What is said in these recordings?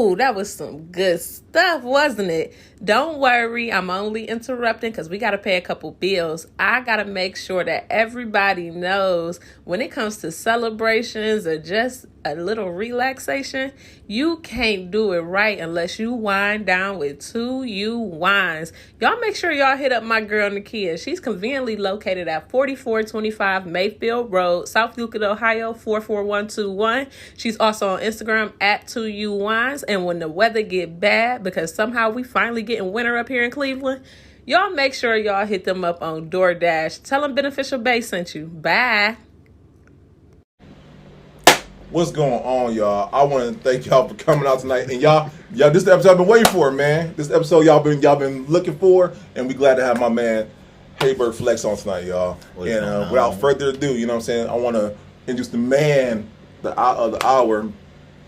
Ooh, that was some good stuff, wasn't it? Don't worry, I'm only interrupting because we got to pay a couple bills. I got to make sure that everybody knows when it comes to celebrations or just a little relaxation, you can't do it right unless you wind down with TPUE Wines. Y'all make sure y'all hit up my girl Nakia. She's conveniently located at 4425 Mayfield Road, South Euclid, Ohio, 44121. She's also on Instagram at TPUE Wines. And when the weather get bad, because somehow we finally getting winter up here in Cleveland, y'all make sure y'all hit them up on DoorDash. Tell them Beneficial Bay sent you. Bye. What's going on, y'all? I want to thank y'all for coming out tonight. And y'all, this is the episode I've been waiting for, man. This episode y'all been looking for, and we glad to have my man Heybert Flex on tonight, y'all. And without further ado, you know what I'm saying, I want to introduce the man of the hour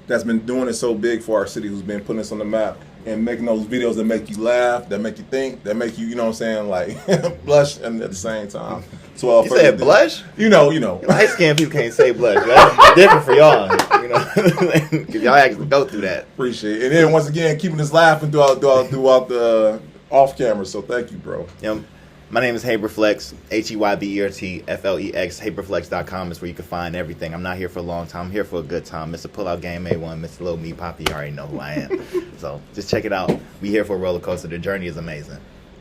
that's been doing it so big for our city, who's been putting us on the map and making those videos that make you laugh, that make you think, that make you, you know what I'm saying, like blush, and at the same time. So you said blush? You know. Light skinned people can't say blush. That's different for y'all. You know, because y'all actually go through that. Appreciate it. And then once again, keeping us laughing throughout the off camera. So thank you, bro. My name is Heybert Flex, HeybertFlex. HeybertFlex.com is where you can find everything. I'm not here for a long time. I'm here for a good time. Mr. Pullout Game A1, Mr. Lil Me Poppy, you already know who I am. So just check it out. We here for a roller coaster. The journey is amazing.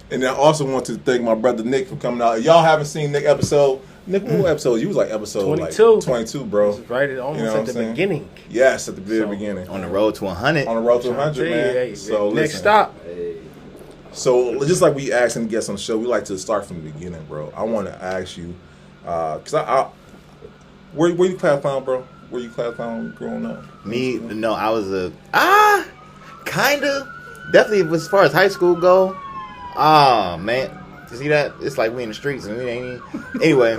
And I also want to thank my brother Nick for coming out. If y'all haven't seen Nick episode, what episode? You was like episode 22. Like 22, bro. Right at the beginning. Yes, at the very beginning. On the road to 100. On the road to 100, man. Hey, so next stop. So just like we ask and guests on the show, we like to start from the beginning, bro. I want to ask you, because where you class clown, bro? Where you class clown growing up? Me, no, I was kind of, definitely as far as high school go. Man, you see that? It's like we in the streets and we ain't even, anyway.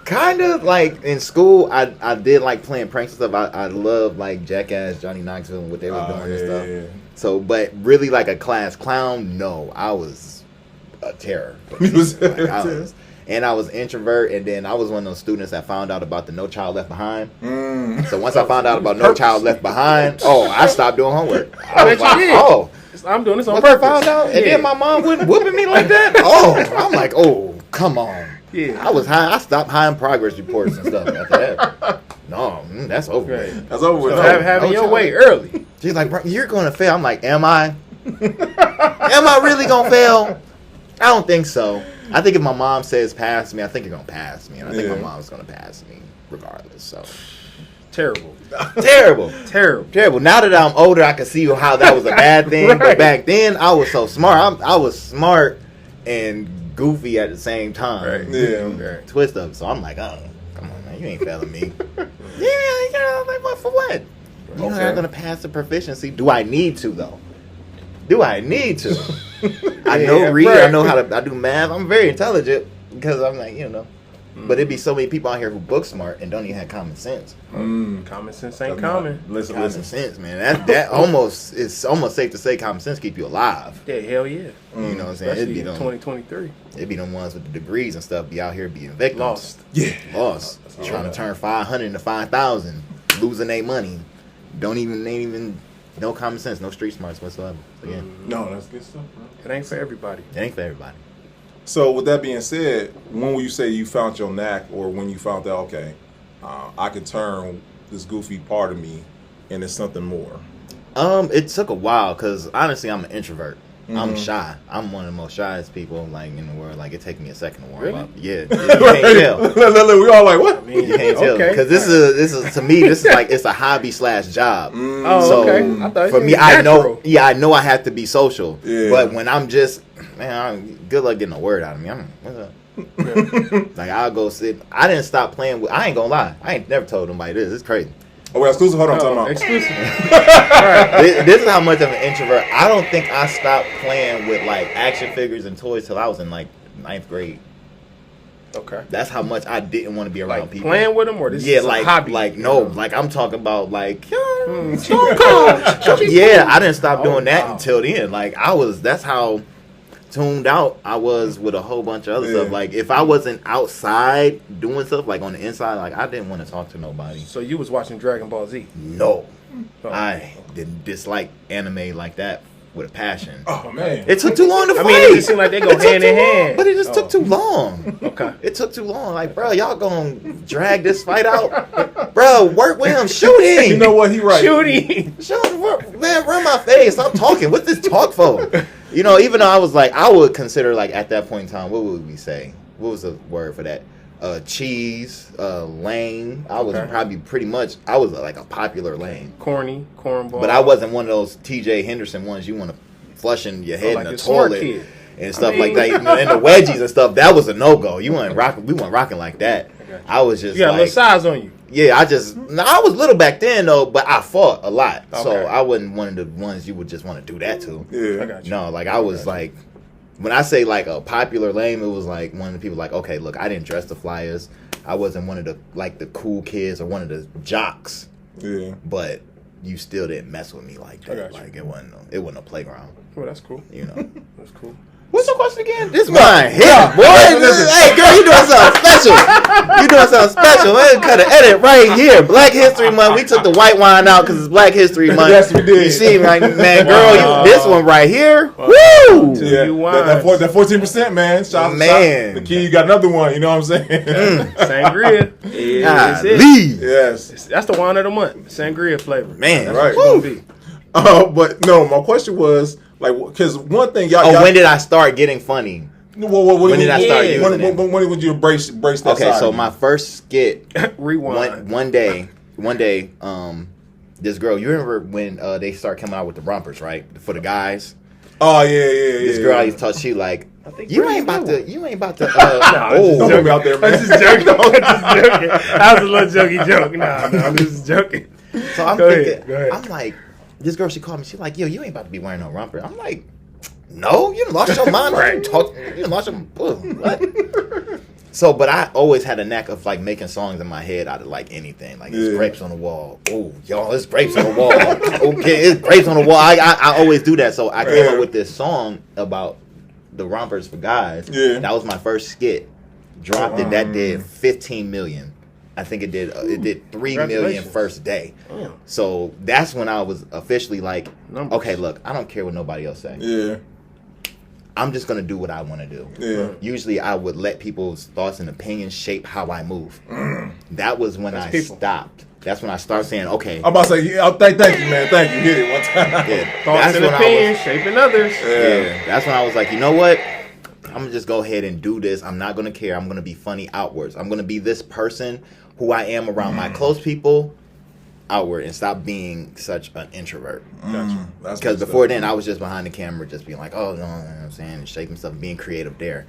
Kind of like in school, I did like playing pranks and stuff. I love like Jackass, Johnny Knoxville, and what they were doing and stuff. Yeah. So, but really like a class clown, no, I was a terror. And I was introvert, and then I was one of those students that found out about the No Child Left Behind. So once I found out about No Child Left Behind, I stopped doing homework. I was like, I'm doing this on purpose. I found out, and then my mom wasn't whooping me like that. I'm like, come on. Yeah, I was high. I stopped hiding progress reports and stuff after that. No, that's over with. That's over with. Having your way early. She's like, bro, you're going to fail. I'm like, am I? Am I really going to fail? I don't think so. I think if my mom says pass me, I think you're going to pass me. And I think my mom's going to pass me regardless. So Terrible. Now that I'm older, I can see how that was a bad thing. Right. But back then, I was so smart. I was smart and goofy at the same time. Right. Yeah. Twist up. So I'm like, come on, man, you ain't failing me. Like, what for what? You're not gonna pass the proficiency. Do I need to though? I know read. Right. I know how to. I do math. I'm very intelligent because I'm like, But it'd be so many people out here who book smart and don't even have common sense. Common sense ain't common. Listen, sense, man. That almost it's almost safe to say common sense keep you alive. Yeah, hell yeah. You know what I'm saying? Especially in 2023. It'd be the ones with the degrees and stuff be out here being victims. Lost. Trying to turn 500 into 5,000, losing their money. Ain't even no common sense, no street smarts whatsoever. So, yeah. No, that's good stuff, bro. It ain't for everybody. So with that being said, when will you say you found your knack, or when you found out, I can turn this goofy part of me into something more? It took a while because honestly, I'm an introvert. Mm-hmm. I'm shy. I'm one of the most shyest people in the world. Like it takes me a second to warm up. Yeah, you can't tell. We all like what? You can't tell because this is to me. This is like it's a hobby / job. So for me, I know I have to be social. Yeah. But when I'm just good luck getting a word out of me. What's up? Like I'll go sit. I didn't stop playing with. I ain't gonna lie. I ain't never told nobody this. It's crazy. Oh, wait, exclusive. Hold on, talking about exclusive. This is how much of an introvert. I don't think I stopped playing with like action figures and toys till I was in like 9th grade. Okay, that's how much I didn't want to be around like people. Playing with them, or this is a hobby. Like no, like I'm talking about like Stone Cold. Yeah, I didn't stop doing that until then. Like that's how tuned out I was with a whole bunch of other stuff. Like if I wasn't outside doing stuff like on the inside, like I didn't want to talk to nobody. So you was watching Dragon Ball Z? No. I didn't dislike anime like that with a passion. Oh man, It took too long to fight. I mean, it just seemed like they go hand in hand. But it just took too long. Okay. It took too long. Like, bro, y'all gonna drag this fight out? Bro, work with him. Shoot him. you know what? He right. Shooting. Shoot him. Man, run my face. Stop talking. What's this talk for? You know, even though I was like, I would consider, like, at that point in time, what would we say? What was the word for that? Cheese, lame. I was probably pretty much, I was like a popular lame. Cornball. But I wasn't one of those T.J. Henderson ones you want to flush in your head like in the the smart toilet kid. and stuff like that. And the wedgies and stuff, that was a no-go. We weren't rocking like that. I was just You got a little size on you. yeah, I was little back then though, but I fought a lot. Okay. So I wasn't one of the ones you would just want to do that to. Yeah. I got you. No, like I was like, when I say like a popular lame, it was like one of the people like, okay, look, I didn't dress the flyers. I wasn't one of the like the cool kids or one of the jocks. Yeah. But you still didn't mess with me like I that. got you. Like it wasn't a playground. Well, that's cool. You know. That's cool. What's your question again? This mine. Hit no, boy. listen. Hey, girl, you doing something special. You doing something special. Man, cut an edit right here. Black History Month. We took the white wine out because it's Black History Month. Yes, we did. You see, like, man, girl, Wow. this one right here. Wow. Woo! Yeah, You that 14%, man. Shout Man. the kid, you got another one. You know what I'm saying? Sangria. Yeah, that's it. Golly. Yes. That's the wine of the month. Sangria flavor. Man. That's Right. what it's gonna be. But no, my question was like, because one thing y'all. Oh, when did I start getting funny? When did I start using it? When would you embrace that? Okay, side so of you? my first skit. Rewind. One day, this girl. You remember when they start coming out with the rompers, right? For the guys. Oh yeah. This girl I used to talk. She like, think you Brady ain't about knew. to. You ain't about to. Don't put me out there, man. I'm just joking. I'm just joking. That was a little jokey joke. Nah, I'm just joking. So I'm Go thinking. ahead. I'm like, this girl. She called me. She like, yo, you ain't about to be wearing no romper. I'm like, no, you done lost your mind. Right. You done lost your. What? So, but I always had a knack of like making songs in my head out of like anything. Like it's grapes on the wall. Oh, y'all, it's grapes on the wall. Okay, it's grapes on the wall. I always do that. So I came up with this song about the rompers for guys. Yeah. That was my first skit. Dropped it. That did 15 million. I think it did. It did 3 million Congratulations. first day. Damn. So that's when I was officially like, Numbers. okay, look, I don't care what nobody else say. Yeah. I'm just gonna do what I want to do. Yeah. Usually, I would let people's thoughts and opinions shape how I move. That was when I people. stopped. That's when I started saying, okay, I'm about to say, yeah, thank you, man. Thank you. Hit it one time. yeah, Thoughts that's and when I opinions shaping others. yeah, that's when I was like, you know what? I'm gonna just go ahead and do this. I'm not gonna care. I'm gonna be funny outwards. I'm gonna be this person who I am around my close people outward and stop being such an introvert. That's Because what's before up. then, I was just behind the camera, just being like, oh, no, you know what I'm saying, and shaping stuff, being creative there.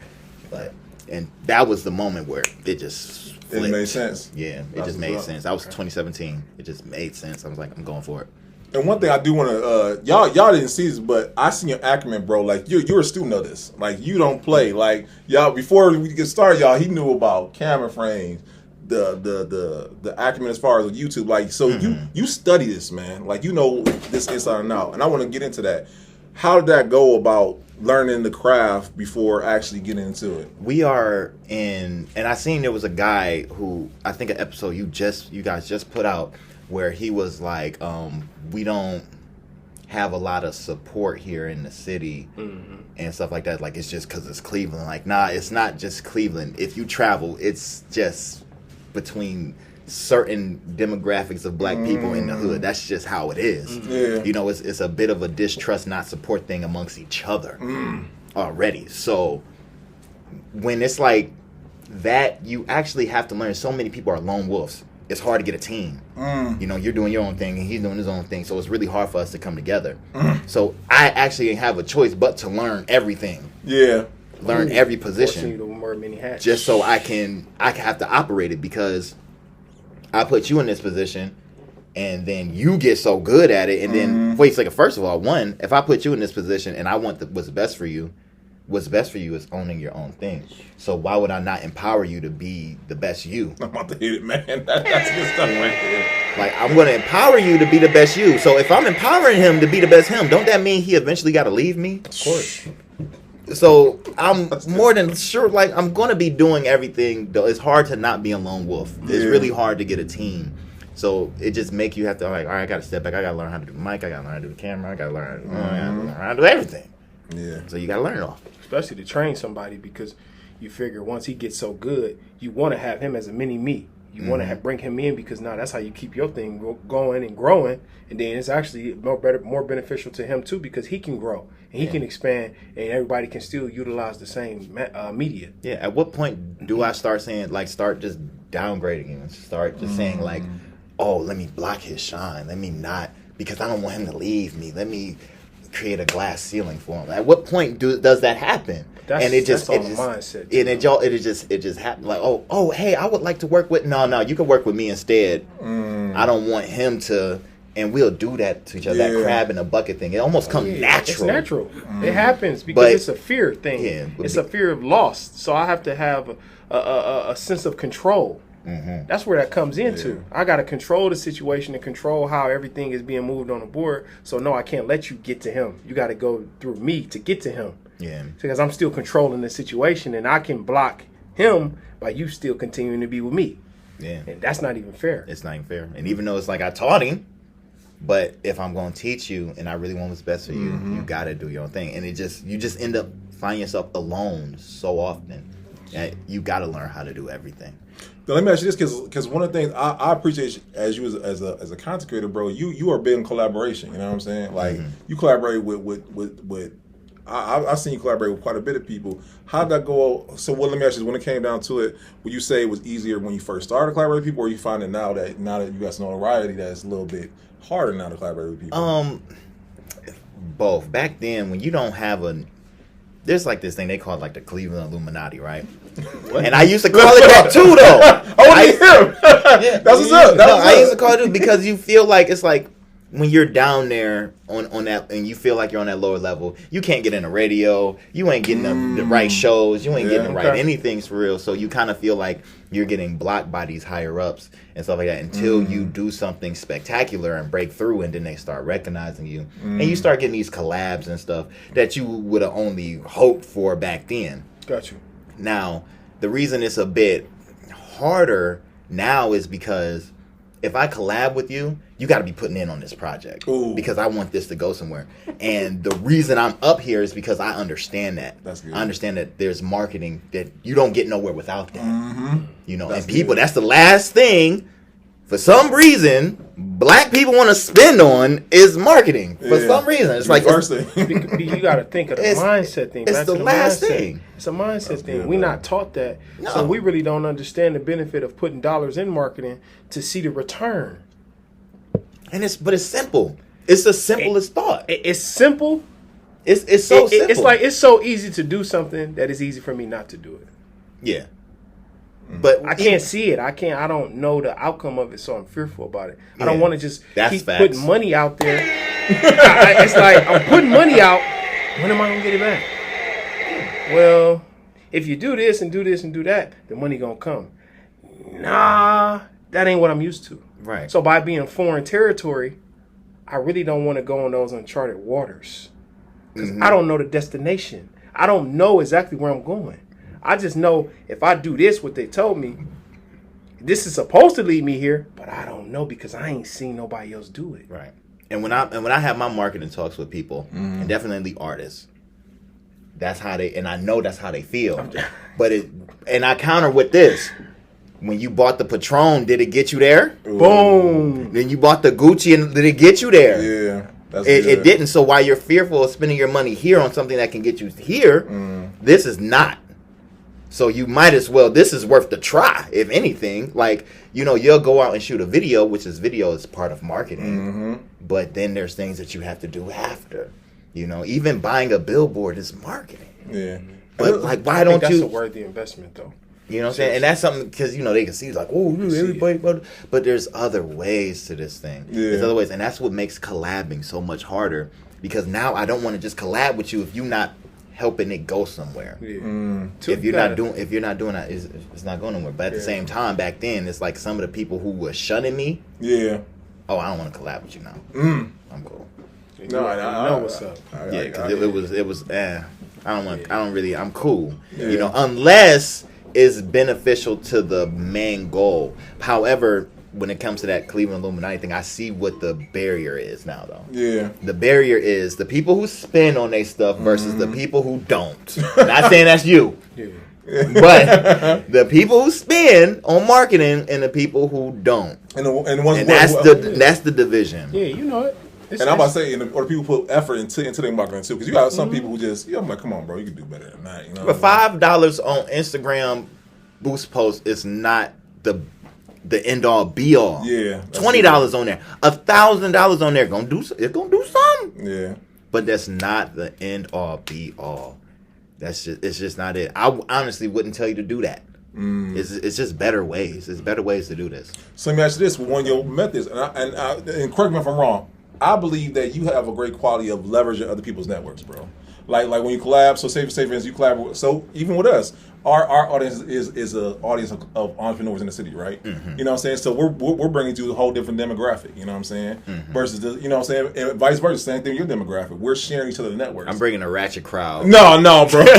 And that was the moment where it just flipped. It made sense. Yeah, it That's just what's made up. sense. That was 2017. It just made sense. I was like, I'm going for it. And one thing I do want to, y'all didn't see this, but I seen your acumen, bro. Like you're a student of this. Like you don't play. Like y'all before we get started, y'all he knew about camera frames, the acumen as far as YouTube. Like so you study this, man. Like you know this inside and out. And I want to get into that. How did that go about learning the craft before actually getting into it? We are in, and I seen there was a guy who I think an episode you guys just put out where he was like, we don't have a lot of support here in the city and stuff like that. Like it's just because it's Cleveland. Like nah, it's not just Cleveland. If you travel, it's just between certain demographics of black people in the hood. That's just how it is. Yeah. You know, it's a bit of a distrust, not support thing amongst each other already. So when it's like that, you actually have to learn. So many people are lone wolves. It's hard to get a team. You know, you're doing your own thing and he's doing his own thing. So it's really hard for us to come together. So I actually have a choice but to learn everything. Yeah. Learn every Forcing position. you to wear many hats. Just so I have to operate it, because I put you in this position and then you get so good at it. And then wait a second, first of all, one, if I put you in this position and I want what's best for you is owning your own thing. So why would I not empower you to be the best you? I'm about to hit it, man. That's good stuff right there. Like, I'm going to empower you to be the best you. So if I'm empowering him to be the best him, don't that mean he eventually got to leave me? Of course. So I'm more than sure, like, I'm going to be doing everything, though. It's hard to not be a lone wolf. It's really hard to get a team. So it just make you have to like, all right, I got to step back. I got to learn how to do the mic. I got to learn how to do the camera. I got to learn how to do everything. Yeah. So you got to learn it all. Especially to train somebody, because you figure once he gets so good, you want to have him as a mini me. You want to bring him in, because now that's how you keep your thing going and growing. And then it's actually more beneficial to him too, because he can grow and he can expand, and everybody can still utilize the same media. Yeah. At what point do I start saying, like, start just downgrading him and start just saying like, oh, let me block his shine. Let me not, because I don't want him to leave me. Let me create a glass ceiling for him. At what point does that happen? That's all the mindset. And it just happened. Like, oh, hey, I would like to work with. No, you can work with me instead. I don't want him to. And we'll do that to each other. That crab in a bucket thing. It almost comes natural. It's natural. It happens because it's a fear thing. Yeah, it's a fear of loss. So I have to have a sense of control. That's where that comes into. I got to control the situation and control how everything is being moved on the board. So no, I can't let you get to him. You got to go through me to get to him. Yeah. Because I'm still controlling the situation, and I can block him by you still continuing to be with me. Yeah. And that's not even fair. It's not even fair. And even though it's like I taught him, but if I'm going to teach you and I really want what's best for you, you got to do your own thing. And you just end up finding yourself alone so often. You got to learn how to do everything. Now, let me ask you this, because one of the things I appreciate as you as a content creator, bro, you are big in collaboration. You know what I'm saying? Like you collaborate with I've seen you collaborate with quite a bit of people. How'd that go? So let me ask you, when it came down to it, would you say it was easier when you first started collaborating with people, or you find it now that you got some notoriety that it's a little bit harder now to collaborate with people? Both. Back then, when you don't have there's like this thing they call it like the Cleveland Illuminati, right? And I used to call it that too, though. That's what's up. I used to call it because you feel like it's like when you're down there on that, and you feel like you're on that lower level, you can't get in the radio, you ain't getting the right shows, you ain't getting the right anything's for real. So you kind of feel like you're getting blocked by these higher ups and stuff like that until you do something spectacular and break through, and then they start recognizing you, and you start getting these collabs and stuff that you would have only hoped for back then. Got you. Now, the reason it's a bit harder now is because if I collab with you, you got to be putting in on this project. Ooh. Because I want this to go somewhere. And the reason I'm up here is because I understand that. That's good. I understand that there's marketing that you don't get nowhere without that. You know, That's and people, good. that's the last thing, for some reason, black people want to spend on is marketing. For some reason. It's like, first thing. You got to think of the mindset thing. It's Back the to the last mindset. thing. It's a mindset That's thing. good, We're bro. not taught that. No. So we really don't understand the benefit of putting dollars in marketing to see the return. but it's simple. It's the simplest thought. It's simple. It's so simple. It's like it's so easy to do something that it's easy for me not to do it. Yeah. But I can't see it. I don't know the outcome of it, so I'm fearful about it. I don't Yeah. want to just That's keep facts. putting money out there. It's like I'm putting money out. When am I gonna get it back? Well, if you do this and do this and do that, the money gonna come. Nah, that ain't what I'm used to. Right. So by being foreign territory, I really don't want to go on those uncharted waters. Because I don't know the destination. I don't know exactly where I'm going. I just know if I do this, what they told me, this is supposed to lead me here, but I don't know because I ain't seen nobody else do it. Right. And when I have my marketing talks with people, and definitely artists, that's how I know that's how they feel. And I counter with this. When you bought the Patron, did it get you there? Boom. Then you bought the Gucci, and did it get you there? Yeah. That's It didn't. So while you're fearful of spending your money here on something that can get you here, this is not. So you might as well, this is worth the try, if anything. Like, you'll go out and shoot a video, which is video is part of marketing. But then there's things that you have to do after. Even buying a billboard is marketing. Yeah. But like, why I think don't that's you? a worthy investment, though. You know what I'm saying? And that's something, because, they can see, like, oh, everybody. But there's other ways to this thing. Yeah. There's other ways. And that's what makes collabing so much harder. Because now I don't want to just collab with you if you're not helping it go somewhere. Yeah. If you're not doing that, it's not going nowhere. But at the same time, back then, it's like some of the people who were shunning me. Yeah. Oh, I don't want to collab with you now. I'm cool. No, I know what's up. Yeah, because it was. I'm cool. Yeah. Unless it's beneficial to the main goal. However, when it comes to that Cleveland Illuminati thing, I see what the barrier is now, though. Yeah. The barrier is the people who spend on their stuff versus the people who don't. Not saying that's you. Yeah. But the people who spend on marketing and the people who don't. And that's the division. Yeah, you know it. And I'm about to say, or the people put effort into their marketing too, because you got some people who just, I'm like, come on, bro, you can do better than that. You know, But $5 on Instagram boost post is not the end all be all. Yeah, $20 on there, $1,000 on there, it's gonna do something. Yeah, but that's not the end all be all. It's just not it. I honestly wouldn't tell you to do that. It's just better ways. There's better ways to do this. So let me ask you this: with one of your methods, and correct me if I'm wrong, I believe that you have a great quality of leveraging other people's networks, bro. Like when you collab, so say for instance you collab with, so even with us, our audience is an audience of entrepreneurs in the city, right? Mm-hmm. You know what I'm saying? So we're bringing you a whole different demographic, you know what I'm saying? Mm-hmm. Versus the, you know what I'm saying? And vice versa, same thing with your demographic. We're sharing each other's networks. I'm bringing a ratchet crowd. No, bro. to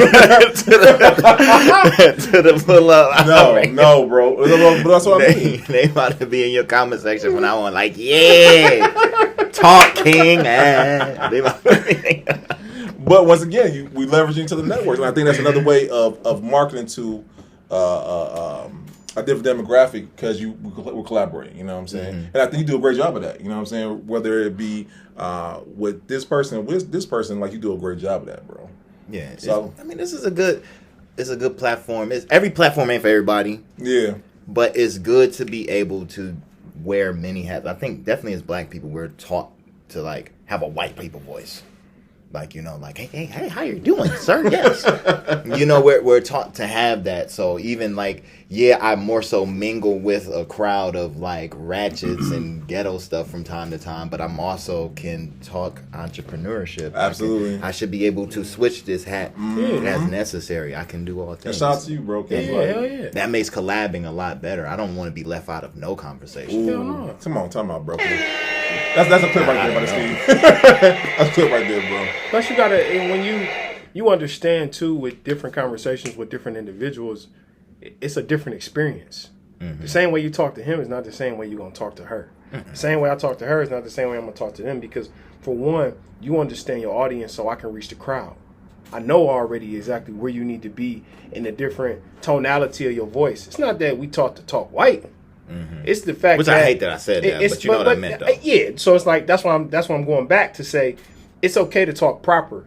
the pull up. No, bro. But that's what I mean. They about to be in your comment section when I want like, yeah, talk king. They about to be But once again, we leverage into the network, and I think that's another way of marketing to a different demographic because we're collaborating. You know what I'm saying? Mm-hmm. And I think you do a great job of that. You know what I'm saying? Whether it be with this person or with this person, like you do a great job of that, bro. Yeah. So I mean, this is a good platform. Every platform ain't for everybody. Yeah. But it's good to be able to wear many hats. I think definitely as Black people, we're taught to like have a white people voice. Like, you know, like, hey, how you doing, sir? Yes. You know, we're taught to have that. So even like, yeah, I more so mingle with a crowd of like ratchets and ghetto stuff from time to time, but I'm also can talk entrepreneurship. Absolutely. I should be able to switch this hat as necessary. I can do all things. Shout out to you, bro. Yeah, hell yeah. That makes collabing a lot better. I don't want to be left out of no conversation. Ooh, come on, bro. That's a clip right there, buddy, Steve. That's a clip right there, bro. Plus, you gotta, and when you understand too, with different conversations with different individuals, it's a different experience. Mm-hmm. The same way you talk to him is not the same way you're gonna talk to her. Mm-hmm. The same way I talk to her is not the same way I'm gonna talk to them, because for one, you understand your audience, so I can reach the crowd. I know already exactly where you need to be in the different tonality of your voice. It's not that we talk white. Mm-hmm. It's the fact which that I hate that I said that, but you know what I meant though. Yeah, so it's like that's why I'm going back to say it's okay to talk proper.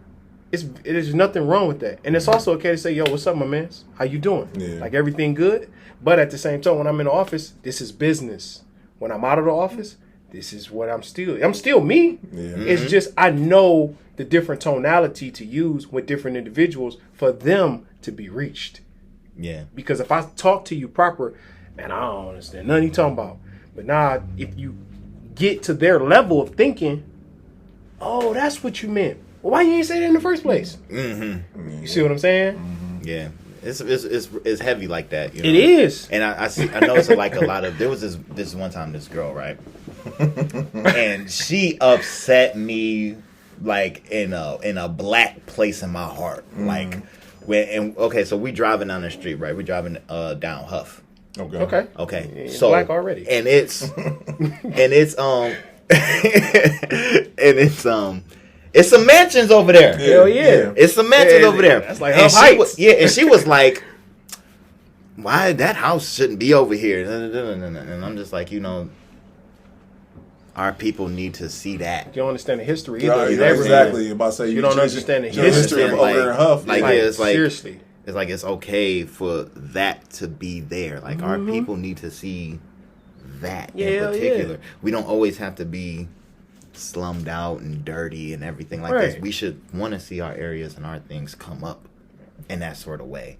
There's nothing wrong with that, and it's also okay to say, "Yo, what's up, my man? How you doing? Yeah. Like everything good?" But at the same time, when I'm in the office, this is business. When I'm out of the office, this is what I'm still me. Yeah. Mm-hmm. It's just I know the different tonality to use with different individuals for them to be reached. Yeah. Because if I talk to you proper, man, I don't understand nothing you talking about. But now, if you get to their level of thinking, oh, that's what you meant. Well, why you ain't say that in the first place? Mm-hmm. You see what I'm saying? Mm-hmm. Yeah. It's heavy like that. You know? It is. And I noticed like a lot of, there was this one time, this girl, right? And she upset me like in a black place in my heart. Like so we driving down the street, right? We driving down Huff. Okay. It's so black already. And it's it's some mansions over there. Hell yeah. It's some mansions over there. That's like Huff Heights. And she was like, why that house shouldn't be over here? And I'm just like, you know, our people need to see that. You don't understand the history either. Yeah, exactly. About to say you don't understand the history of over there in Huff. Like, yeah, it's like seriously. It's like it's okay for that to be there. Like our people need to see that in particular. Yeah. We don't always have to be slummed out and dirty and everything like this. We should want to see our areas and our things come up in that sort of way,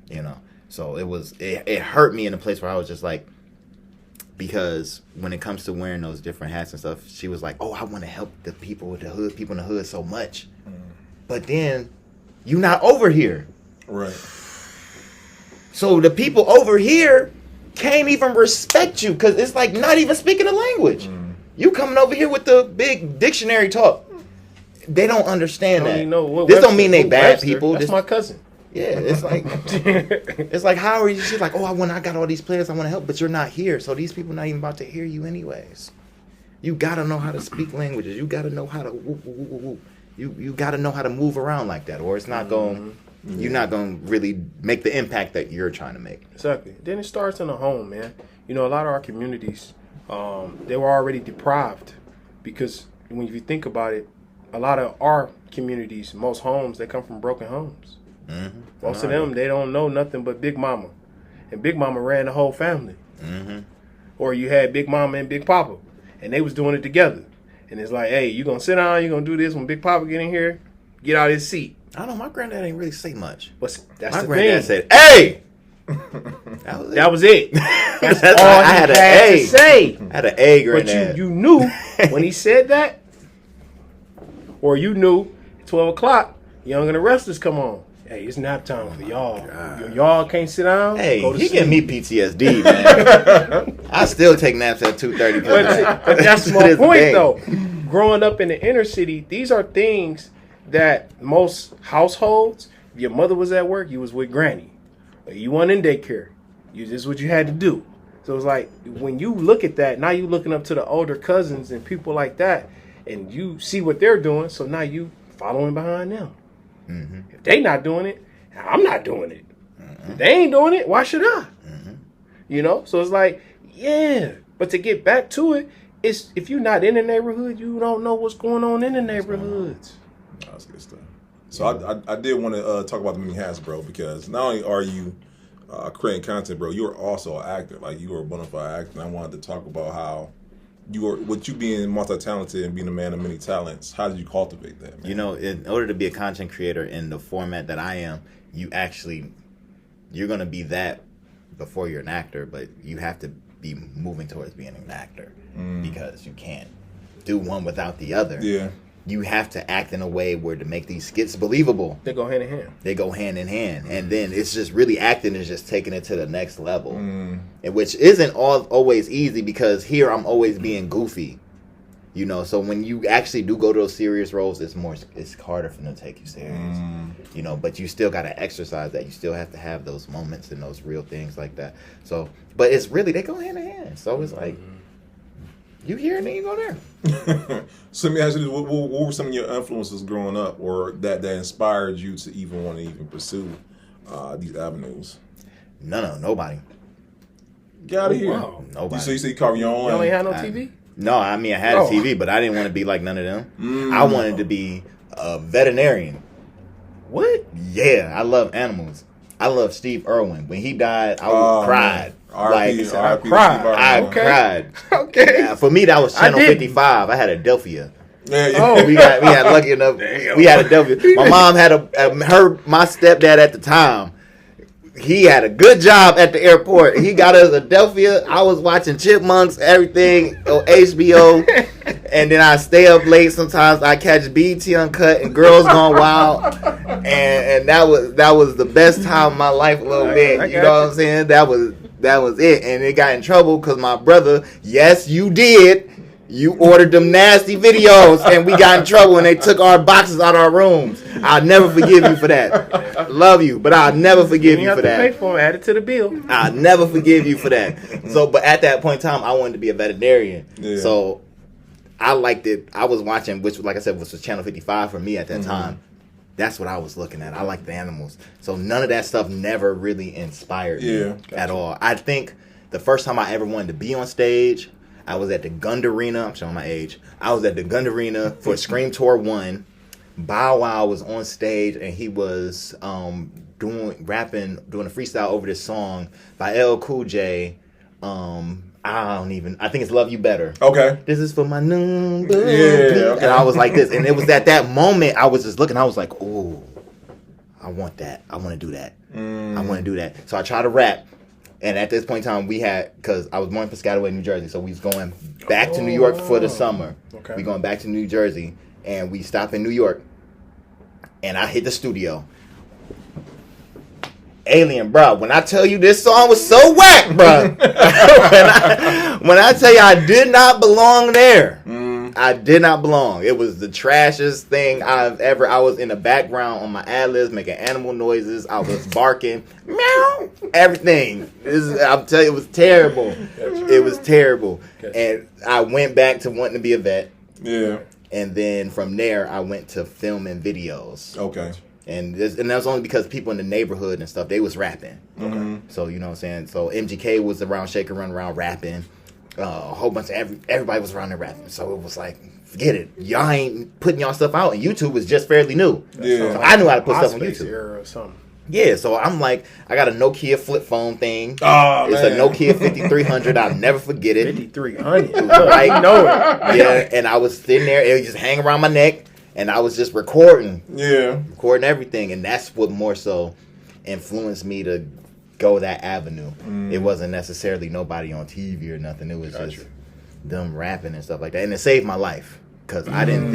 you know. So it hurt me in a place where I was just like, because when it comes to wearing those different hats and stuff, she was like, oh, I want to help the people with the hood, people in the hood so much. But then you not over here. Right. So the people over here can't even respect you because it's like not even speaking the language. You coming over here with the big dictionary talk. They don't understand that. This don't mean they bad people. That's my cousin. Yeah, it's like how are you? She's like, I got all these players, I want to help, but you're not here, so these people not even about to hear you anyways. You gotta know how to speak languages. You gotta know how to whoop, whoop, whoop, whoop. You gotta know how to move around like that, or it's not going. You're not going to really make the impact that you're trying to make. Exactly. Then it starts in the home, man. You know, a lot of our communities, they were already deprived because when you think about it, a lot of our communities, most homes, they come from broken homes. Mm-hmm. Most of them, they don't know nothing but Big Mama. And Big Mama ran the whole family. Mm-hmm. Or you had Big Mama and Big Papa, and they was doing it together. And it's like, hey, you going to sit down, you going to do this. When Big Papa get in here, get out of his seat. I don't know. My granddad ain't really say much. But that's my the granddad thing. said, "Hey." That was it. That's all I had he had to say. I had an A granddad. But you knew when he said that, or you knew 12 o'clock, Young and the Restless come on. Hey, it's nap time for y'all. Y'all can't sit down. Hey, go to he sleep. giving me PTSD, man. I still take naps at 2:30. But that's my point, though. Growing up in the inner city, these are things that most households, if your mother was at work, you was with granny. Or you weren't in daycare. This is what you had to do. So it's like, when you look at that, now you looking up to the older cousins and people like that, and you see what they're doing, so now you following behind them. Mm-hmm. If they not doing it, I'm not doing it. Mm-hmm. If they ain't doing it, why should I? Mm-hmm. You know? So it's like, yeah. But to get back to it, it's if you're not in the neighborhood, you don't know what's going on in the neighborhoods. That's good stuff. So I did want to talk about the mini hats, bro, because not only are you creating content, bro, you are also an actor. Like, you are a bona fide actor. And I wanted to talk about how with you being multi-talented and being a man of many talents, how did you cultivate that, man? You know, in order to be a content creator in the format that I am, you're going to be that before you're an actor, but you have to be moving towards being an actor because you can't do one without the other. Yeah. You have to act in a way where to make these skits believable. They go hand in hand. They go hand in hand. And then it's just really acting is just taking it to the next level. And which isn't always easy because here I'm always being goofy. You know, so when you actually do go to those serious roles, it's harder for them to take you serious. You know, but you still got to exercise that. You still have to have those moments and those real things like that. So, but it's really, they go hand in hand. So it's like, you here and then you go there. So let me ask you this, what were some of your influences growing up or that inspired you to even want to even pursue these avenues? Nobody. Get out of here. Wow. Nobody. So you say you carve your own? You ain't had no TV? No, I mean, I had a TV, but I didn't want to be like none of them. I wanted to be a veterinarian. What? Yeah, I love animals. I love Steve Irwin. When he died, I cried. I cried. Okay. Yeah, for me, that was Channel 55. I had Adelphia. Yeah. We had lucky enough. We had Adelphia. My mom had my stepdad at the time. He had a good job at the airport. He got us Adelphia. I was watching Chipmunks, everything on HBO. And then I stay up late sometimes. I catch BT Uncut and Girls Gone Wild. And that was the best time of my life a little bit. You know what I'm saying? That was it. And it got in trouble because my brother, yes, you did. You ordered them nasty videos, and we got in trouble, and they took our boxes out of our rooms. I'll never forgive you for that. Love you, but I'll never forgive you for that. You have to pay for them, add it to the bill. I'll never forgive you for that. So, but at that point in time, I wanted to be a veterinarian. Yeah. So, I liked it. I was watching, which, like I said, was Channel 55 for me at that time. That's what I was looking at. I like the animals. So, none of that stuff never really inspired me at all. I think the first time I ever wanted to be on stage, I was at the Gund Arena. I'm showing my age. I was at the Gund Arena for Scream Tour 1. Bow Wow was on stage, and he was doing a freestyle over this song by LL Cool J. I think it's Love You Better. Okay. This is for my number. Yeah. Okay. And I was like this. And it was at that moment I was just looking. I was like, oh, I want that. I want to do that. I want to do that. So I tried to rap. And at this point in time, because I was born in Piscataway, New Jersey, so we was going back to New York for the summer. Okay. We going back to New Jersey, and we stopped in New York, and I hit the studio. Alien, bro, when I tell you this song was so whack, bro. when I tell you I did not belong there. I did not belong. It was the trashiest thing I've ever. I was in the background on my ad-libs making animal noises. I was barking, meow, everything. I'm telling you, it was terrible. It was terrible. And I went back to wanting to be a vet. Yeah. And then from there, I went to filming videos. Okay. And that was only because people in the neighborhood and stuff, they was rapping. So, you know what I'm saying? So MGK was around, Shaker run around rapping. A whole bunch of everybody was around there rapping. So it was like, forget it. Y'all ain't putting y'all stuff out. And YouTube was just fairly new. Yeah. So I knew how to put stuff on YouTube. Era or something. Yeah, so I'm like, I got a Nokia flip phone thing. Oh, it's man. a Nokia 5300. I'll never forget it. 5300. Right? I know it. Yeah, and I was sitting there. It would just hang around my neck. And I was just recording everything. And that's what more so influenced me to go that avenue. It wasn't necessarily nobody on TV or nothing. It was just them rapping and stuff like that. And it saved my life. Because I didn't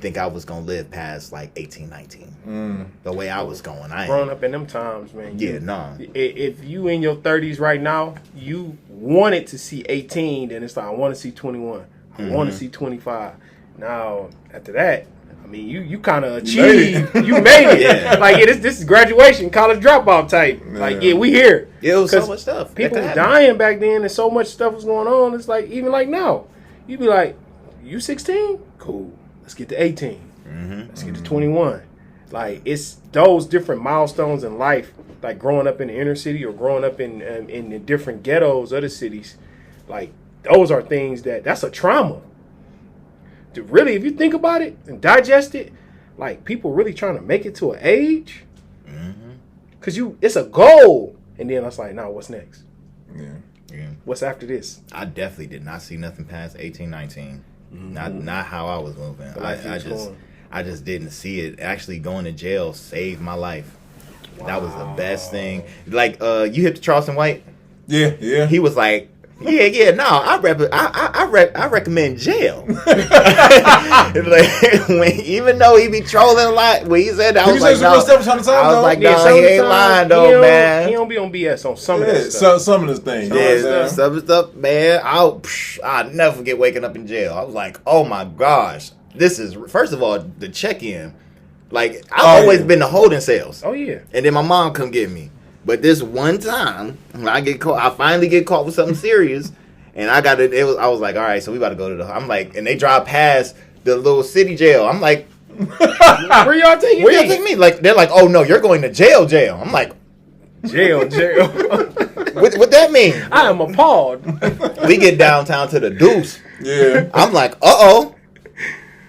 think I was going to live past like 18, 19. The way I was going. Growing up in them times, man. If you in your 30s right now, you wanted to see 18, then it's like, I want to see 21. I want to see 25. Now, after that, I mean, you kind of achieved. You made it. Like, this is graduation, college dropout type. Like, we here. It was so much stuff. People were dying back then, and so much stuff was going on. It's like, even like now, you'd be like, you 16? Cool. Let's get to 18. Let's get to 21. Like, it's those different milestones in life, like growing up in the inner city or growing up in the different ghettos of the cities. Like, those are things that's a trauma. Really, if you think about it and digest it, like people really trying to make it to an age, because it's a goal, and then I was like, nah, what's next? What's after this? I definitely did not see nothing past 18, 19. Not how I was moving. I just didn't see it. Actually, going to jail saved my life. Wow. That was the best thing. Like you hit the Charleston White. Yeah. He was like, I recommend jail. Even though he be trolling a lot, when he said that, I was like, no. He ain't lying though, man. He don't be on BS on some of this stuff. Some of this thing. Some of the stuff, man. I'll never forget waking up in jail. I was like, oh my gosh, this is first of all the check-in. Like I've always been the holding cells. Oh yeah. And then my mom come get me. But this one time, when I finally get caught with something serious, and I was like, all right, so we about to go to I'm like, and they drive past the little city jail. I'm like, where y'all taking me? Like, they're like, oh no, you're going to jail. I'm like, jail. what that mean? I am appalled. We get downtown to the Deuce. Yeah. I'm like, uh-oh.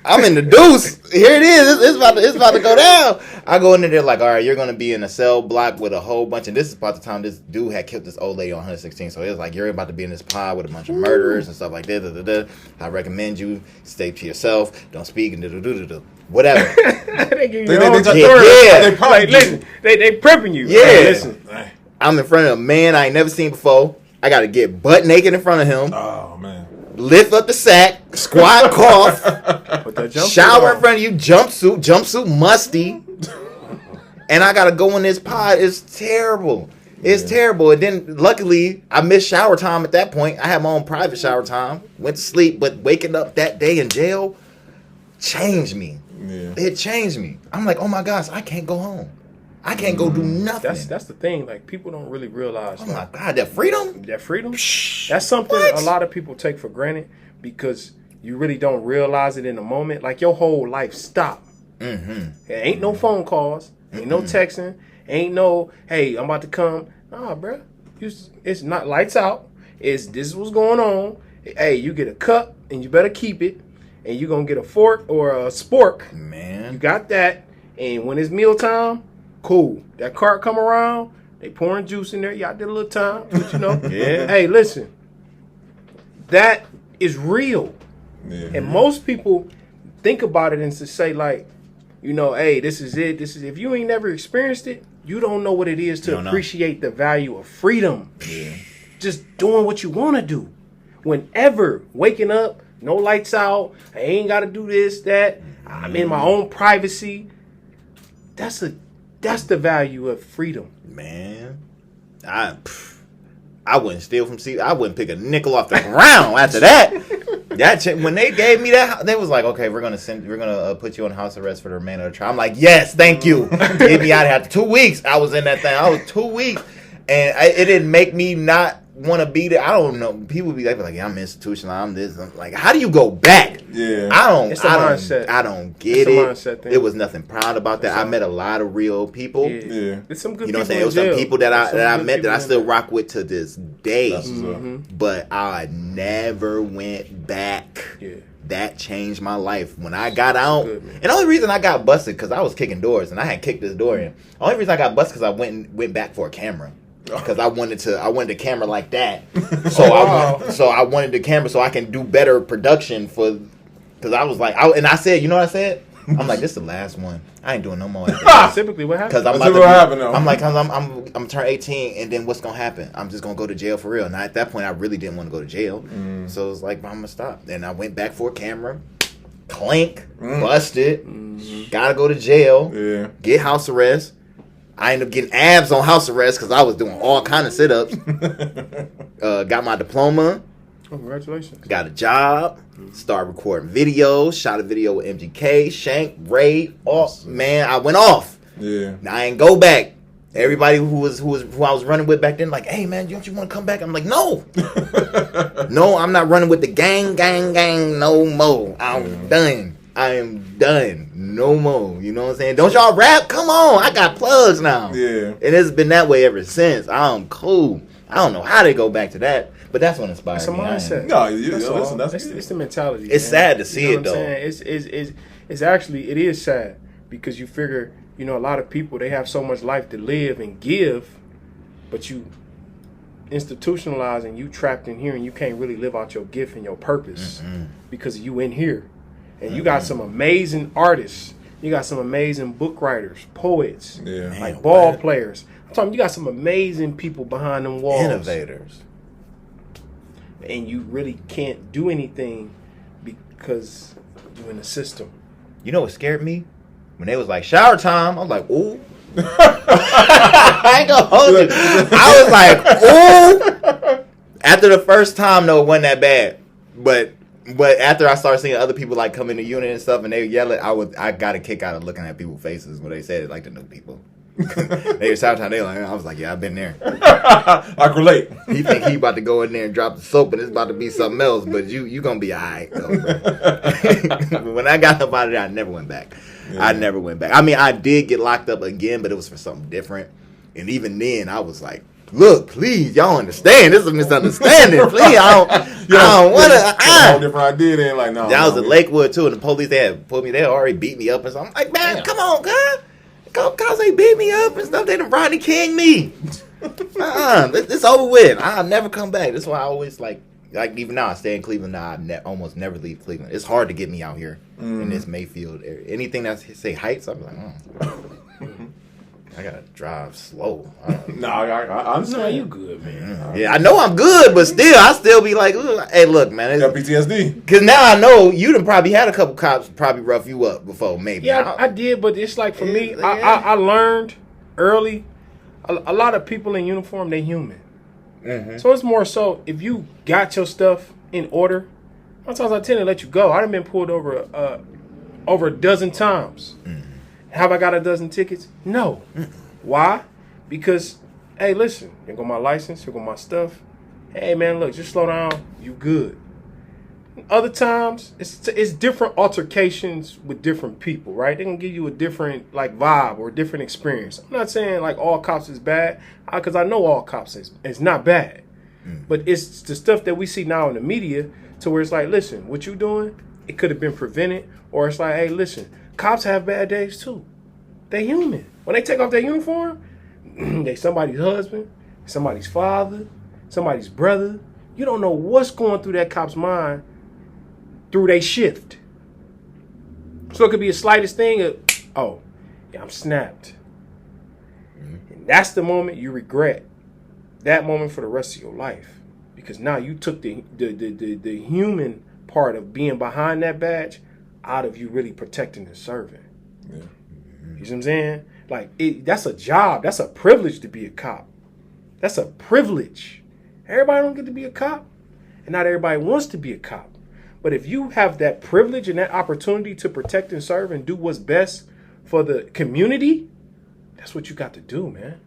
I'm in the Deuce. Here it is. It's about to go down. I go in there, they're like, all right, you're going to be in a cell block with a whole bunch. And this is about the time this dude had killed this old lady on 116. So it was like, you're about to be in this pod with a bunch of murderers and stuff like that. I recommend you stay to yourself. Don't speak and whatever. They give you they prepping you. Yeah. Hey, listen. I'm in front of a man I ain't never seen before. I got to get butt naked in front of him. Oh, man. Lift up the sack, squat, cough, shower in front of you, jumpsuit musty, and I gotta go in this pod. It's terrible. It's terrible. And then luckily I missed shower time at that point. I had my own private shower time. Went to sleep, but waking up that day in jail changed me. Yeah. It changed me. I'm like, oh my gosh, I can't go home. I can't go do nothing. That's the thing. Like people don't really realize. Oh my God, that freedom. That's something a lot of people take for granted because you really don't realize it in the moment. Like your whole life stopped. There ain't no phone calls. Ain't no texting. Ain't no, hey, I'm about to come. Nah, bro. It's not lights out. This is what's going on. Hey, you get a cup and you better keep it. And you're going to get a fork or a spork. Man. You got that. And when it's mealtime, cool. That cart come around, they pouring juice in there. Y'all did a little time, but you know. Yeah. Hey, listen. That is real. Yeah. And most people think about it and to say like, you know, hey, this is it. If you ain't never experienced it, you don't know what it is to appreciate the value of freedom. Yeah. Just doing what you want to do. Whenever waking up, no lights out, I ain't got to do this, that. I'm in my own privacy. That's the value of freedom. Man, I wouldn't steal from I wouldn't pick a nickel off the ground after that. When they gave me that, they was like, okay, we're gonna put you on house arrest for the remainder of the trial. I'm like, yes, thank you. Get me out of here. After 2 weeks, I was in that thing. I was 2 weeks, and it didn't make me not want to be there. I don't know. People be like, yeah, I'm institutional. I'm this. I'm like, how do you go back? Yeah, It's the mindset. I don't get It's a it. mindset thing. It was nothing proud about that. I met a lot of real people. Yeah. There's some good You know what I'm people saying? It was some people that I met that I still rock with to this day. That's what's up. But I never went back. Yeah. That changed my life. When I got out, good, man. and the only reason I got busted because I was kicking doors and I had kicked this door in. The only reason I got busted because I went back for a camera. Because I wanted the camera like that, so I wanted the camera so I can do better production for. Because I was like, I said, you know what I said? I'm like, this is the last one. I ain't doing no more. Typically, what happened? Because I'm That's what happened, though. I'm like, I'm turn 18, and then what's gonna happen? I'm just gonna go to jail for real. And at that point, I really didn't want to go to jail, so it's like, I'm gonna stop. And I went back for a camera, clink, busted, gotta go to jail, get house arrest. I ended up getting abs on house arrest because I was doing all kind of sit-ups. Got my diploma. Oh, congratulations. Got a job. Started recording videos. Shot a video with MGK, Shank, Ray. Oh man, I went off. Yeah. Now I ain't go back. Everybody who I was running with back then, like, hey man, don't you want to come back? I'm like, no, no, I'm not running with the gang, no more. I'm done. I am done. No more. You know what I'm saying? Don't y'all rap? Come on. I got plugs now. Yeah. And it's been that way ever since. I'm cool. I don't know how they go back to that, but that's what inspired It's a me. mindset. No, listen, It's the mentality. It's man. sad to see You know it, though. what I'm saying? It's actually, it is sad because you figure, you know, a lot of people, they have so much life to live and give, but you institutionalize and you trapped in here and you can't really live out your gift and your purpose because you in here. And you got some amazing artists. You got some amazing book writers, poets, like ball players. I'm talking, you got some amazing people behind them walls. Innovators. And you really can't do anything because you're in the system. You know what scared me? When they was like, shower time, I was like, ooh. I ain't gonna hold you. I was like, ooh. After the first time, though, it wasn't that bad. But after I started seeing other people like come in the unit and stuff and they yell it, I got a kick out of looking at people's faces when they said it like the new people. They were sometimes they like, I was like, yeah, I've been there. I can relate. He think he about to go in there and drop the soap and it's about to be something else, but you gonna be alright though, bro. But when I got up out of there, I never went back. Yeah. I never went back. I mean, I did get locked up again, but it was for something different. And even then, I was like, look, please, y'all understand. This is a misunderstanding. Please, I don't want to. A whole different idea then. Like, no. That was in Lakewood, too. And the police, they had pulled me. They had already beat me up and stuff. I'm like, man, come on, God. Cause they beat me up and stuff. They done Rodney King me. It's over with. I'll never come back. That's why I always, like even now, I stay in Cleveland now. I almost never leave Cleveland. It's hard to get me out here in this Mayfield area. Anything that say Heights, I'm like, I gotta drive slow. I understand. No, you good, man. Yeah, I know I'm good, but still, I still be like, hey, look, man. Got PTSD. Because now I know you done probably had a couple cops probably rough you up before, maybe. Yeah, I did, but it's like for me, I learned early, a lot of people in uniform, they human. Mm-hmm. So it's more so, if you got your stuff in order, sometimes I tend to let you go. I done been pulled over a dozen times. Mm-hmm. Have I got a dozen tickets? No. Why? Because, hey, listen, here go my license, here go my stuff. Hey, man, look, just slow down. You good. Other times, it's different altercations with different people, right? They're going to give you a different, like, vibe or a different experience. I'm not saying, like, all cops is bad, because I know all cops is not bad. But it's the stuff that we see now in the media to where it's like, listen, what you doing, it could have been prevented. Or it's like, hey, listen, cops have bad days too. They human. When they take off their uniform, they somebody's husband, somebody's father, somebody's brother. You don't know what's going through that cop's mind through their shift. So it could be the slightest thing of, oh, yeah, I'm snapped. And that's the moment you regret that moment for the rest of your life. Because now you took the human part of being behind that badge out of you really protecting and serving. Yeah. You see what I'm saying? Like, that's a job. That's a privilege to be a cop. That's a privilege. Everybody don't get to be a cop. And not everybody wants to be a cop. But if you have that privilege and that opportunity to protect and serve and do what's best for the community, that's what you got to do, man.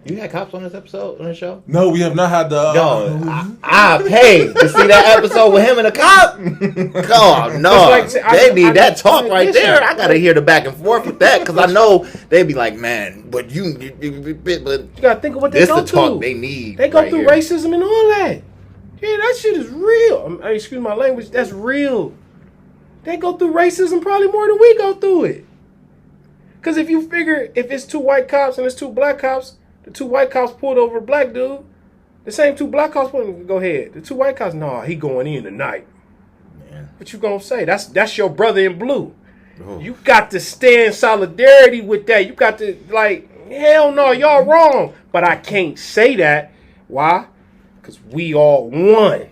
You had cops on this episode, on the show? No, we have not had the. No, I paid to see that episode with him and a cop. Oh, no. They need that talk right there. I got to hear the back and forth with that because I know they be like, man, but you got to think of what they go through. This the talk they need. They go through racism and all that. Yeah, that shit is real. Excuse my language. That's real. They go through racism probably more than we go through it. Because if you figure, if it's 2 white cops and it's 2 black cops, the 2 white cops pulled over a black dude. The same 2 black cops pulled, go ahead. The 2 white cops, nah, he going in tonight. Man. What you gonna say? That's your brother in blue. Oh. You got to stand solidarity with that. You got to, like, hell no, y'all wrong. But I can't say that. Why? Because we all one.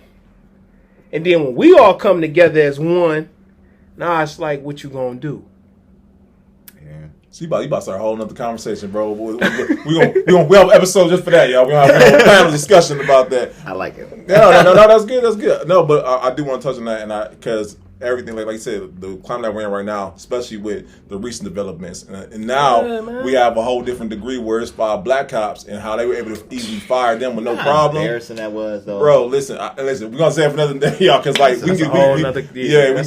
And then when we all come together as one, now it's like, what you gonna do? So you about to start a whole nother conversation, bro. We have an episode just for that, y'all. We gonna have a panel discussion about that. I like it. No, that's good. No, but I do want to touch on that, and because everything, like you said, the climate that we're in right now, especially with the recent developments, and now we have a whole different degree where it's 5 black cops and how they were able to easily fire them with no problem. Embarrassing that was, though. Bro, listen, we're gonna say it for another day, y'all, because like we get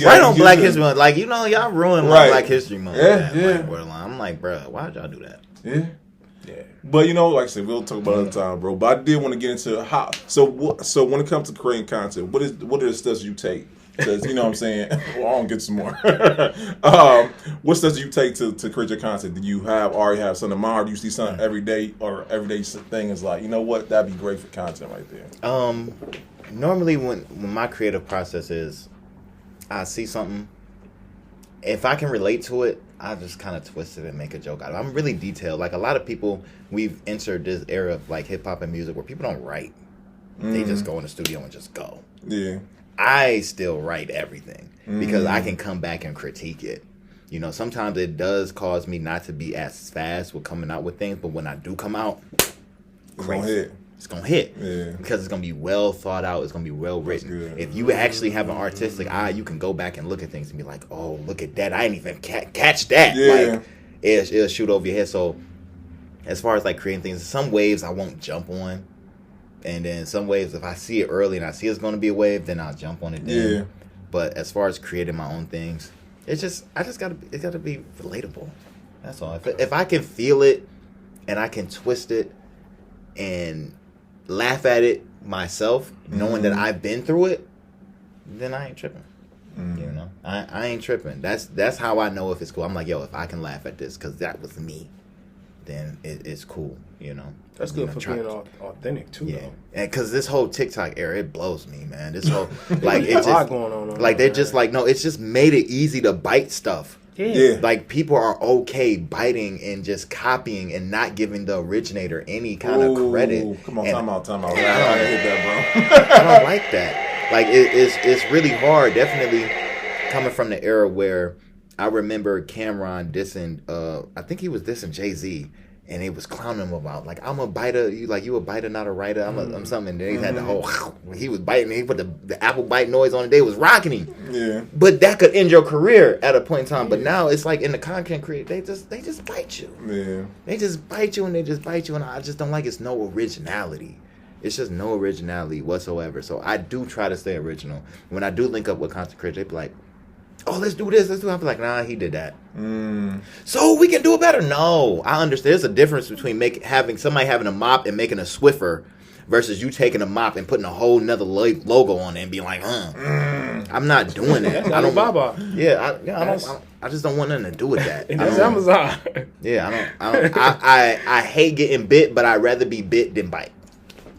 right on Black History Month. Like, you know, y'all ruined Black History Month. Yeah. I'm like, bro, why'd y'all do that? Yeah. But you know, like I said, we'll talk about it another time, bro. But I did want to get into how. So when it comes to creating content, what are the steps you take? Because you know what I'm saying. Well, I don't get some more. What steps do you take to create your content? Do you already have something in mind, or do you see something every day, or everyday thing is like, you know what, that'd be great for content right there? Normally when my creative process is, I see something. If I can relate to it, I just kind of twist it and make a joke out of it. I'm really detailed. Like a lot of people, we've entered this era of like hip hop and music where people don't write. They just go in the studio and just go. Yeah. I still write everything because I can come back and critique it. You know, sometimes it does cause me not to be as fast with coming out with things, but when I do come out, it's gonna hit. Yeah. Because it's gonna be well thought out. It's gonna be well written. If you actually have an artistic eye, you can go back and look at things and be like, "Oh, look at that! I didn't even catch that." Yeah. Like it'll shoot over your head. So, as far as like creating things, some waves I won't jump on, and then some waves if I see it early and I see it's gonna be a wave, then I'll jump on it. Then. Yeah. But as far as creating my own things, it gotta be relatable. That's all. If I can feel it and I can twist it and laugh at it myself, knowing that I've been through it, then I ain't tripping. You know, I ain't tripping. That's how I know if it's cool. I'm like, yo, if I can laugh at this because that was me, then it's cool. You know, that's good for being authentic too. Yeah, and because this whole TikTok era, it blows me, man. This whole like it's a lot going on. Like they're just like, no, it's just made it easy to bite stuff. Yeah. Like people are okay biting and just copying and not giving the originator any kind of credit. Come on, and time out. I don't hit that, bro. I don't like that. Like it's really hard. Definitely coming from the era where I remember Cameron dissing. I think he was dissing Jay-Z. And they was clowning him about like, I'm a biter, you a biter, not a writer. I'm something. And they had the whole he was biting. He put the apple bite noise on it. They was rocking him. Yeah. But that could end your career at a point in time. But now it's like in the content creator, they just bite you. Yeah. They just bite you and they just bite you, and I just don't like it's no originality. It's just no originality whatsoever. So I do try to stay original. When I do link up with content creators, they be like, oh, let's do this, let's do that. I'll be like, nah, he did that. So we can do it better. No, I understand. There's a difference between having somebody having a mop and making a Swiffer versus you taking a mop and putting a whole nother logo on it and being like, I'm not doing that. I don't Baba. Yeah, I just don't want nothing to do with that. And that's Amazon. Yeah, I hate getting bit, but I'd rather be bit than bite.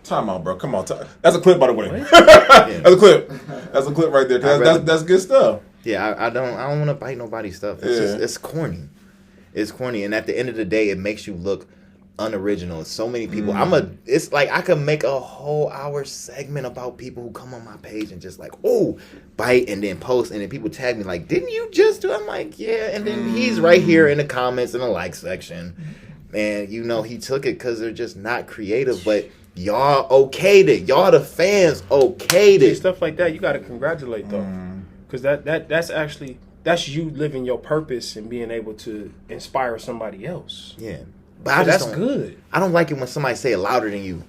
Time out, bro. Come on. That's a clip, by the way. That's a clip. That's a clip right there. That's good stuff. Yeah, I don't want to bite nobody's stuff. It's corny. It's corny, and at the end of the day, it makes you look unoriginal. So many people. It's like I could make a whole hour segment about people who come on my page and just like, oh, bite, and then post, and then people tag me like, didn't you just do? I'm like, yeah, and then he's right here in the comments in the like section, and you know he took it because they're just not creative. But Y'all okayed it. Y'all the fans okayed See, it. stuff like that, you got to congratulate though, because that's you living your purpose and being able to inspire somebody else. Yeah, but I just that's don't, good. I don't like it when somebody say it louder than you.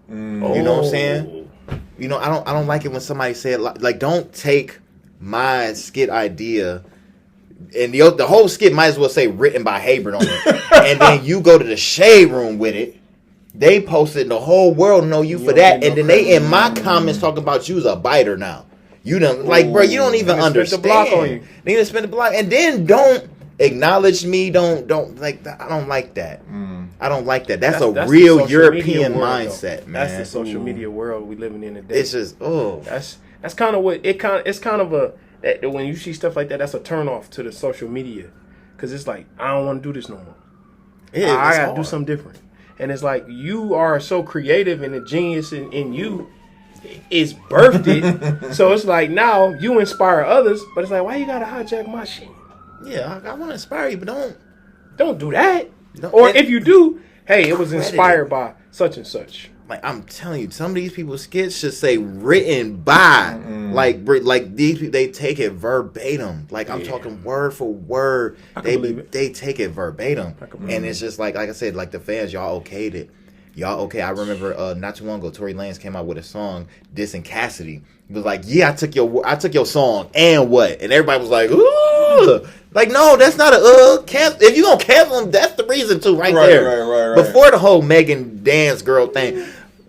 Oh. You know what I'm saying? You know, I don't like it when somebody say it like, don't take my skit idea. And the whole skit might as well say written by Heybert on it. And then you go to the shade room with it. They posted, the whole world know you for that. And then they in my comments talking about you's a biter now. You done, like, bro, you don't even understand. The block on you. They even spend the block. And then don't acknowledge me. Don't like, I don't like that. I don't like that. That's a real European mindset, man. That's the social media world we living in today. It's just, That's kind of what it's kind of a, when you see stuff like that, that's a turn off to the social media, because it's like, I don't want to do this no more. I gotta do something different. And it's like, you are so creative, and the genius in you is birthed it. So it's like, now you inspire others, but it's like, why you gotta hijack my shit? Yeah, I want to inspire you, but don't do that. Or if you do, hey, it was Credit. inspired by such and such. like, I'm telling you, some of these people's skits should say written by. Like these people, they take it verbatim. Like, I'm talking word for word. They take it verbatim. And it's just like I said, like, the fans, y'all okayed it. Y'all okay. I remember not too long ago, Tory Lanez came out with a song dissing Cassidy. He was like, yeah, I took your song, and what? And everybody was like, ooh. Like, no, that's not a cancel. If you gonna cancel him, that's the reason to right there. Right. Before the whole Megan dance girl thing.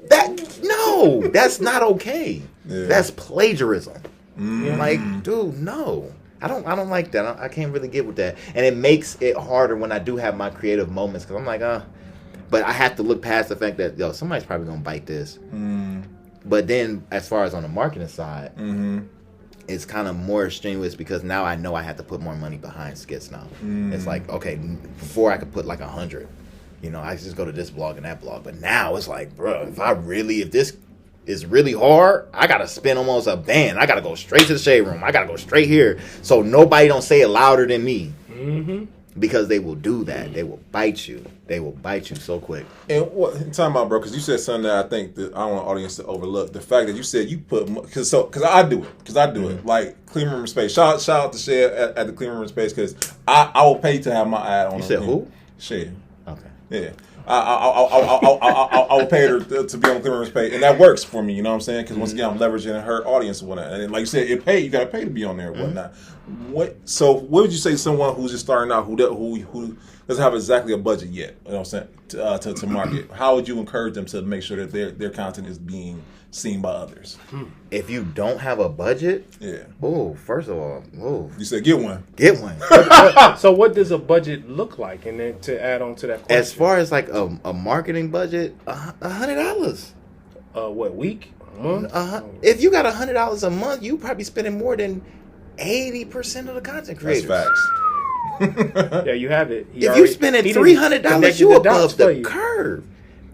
That's not okay. Yeah. That's plagiarism. Like, dude, no. I don't like that. I can't really get with that. And it makes it harder when I do have my creative moments, because I'm like, but I have to look past the fact that, somebody's probably going to bite this. But then, as far as on the marketing side, it's kind of more strenuous, because now I know I have to put more money behind skits now. It's like, okay, before I could put like 100. I just go to this blog and that blog. But now it's like, bro, if this is really hard, I got to spend almost a band. I got to go straight to the shade room. I got to go straight here. So nobody don't say it louder than me. Because they will do that. They will bite you. They will bite you so quick. And what time out, bro? Because you said something that I think that I don't want the audience to overlook. The fact that you said you put, because I do it. Like, Clean Room Space. Shout out to Shed at the Clean Room Space, because I will pay to have my ad on. You said who? Shed. Okay. Yeah. I will pay her to be on Clean Room Space, and that works for me. You know what I'm saying? Because once again, I'm leveraging her audience and whatnot. And like you said, you got to pay to be on there and whatnot. So what would you say to someone who's just starting out, who doesn't have exactly a budget yet? You know what I'm saying, to market. How would you encourage them to make sure that their content is being seen by others? If you don't have a budget, first of all, you said get one. Get one. So what does a budget look like? And then to add on to that question, as far as like a marketing budget, $100. What, week? A month? If you got $100 a month, you probably spending more than 80% of the content creators. That's facts. Yeah, you have it. If you spending $300, you above the curve.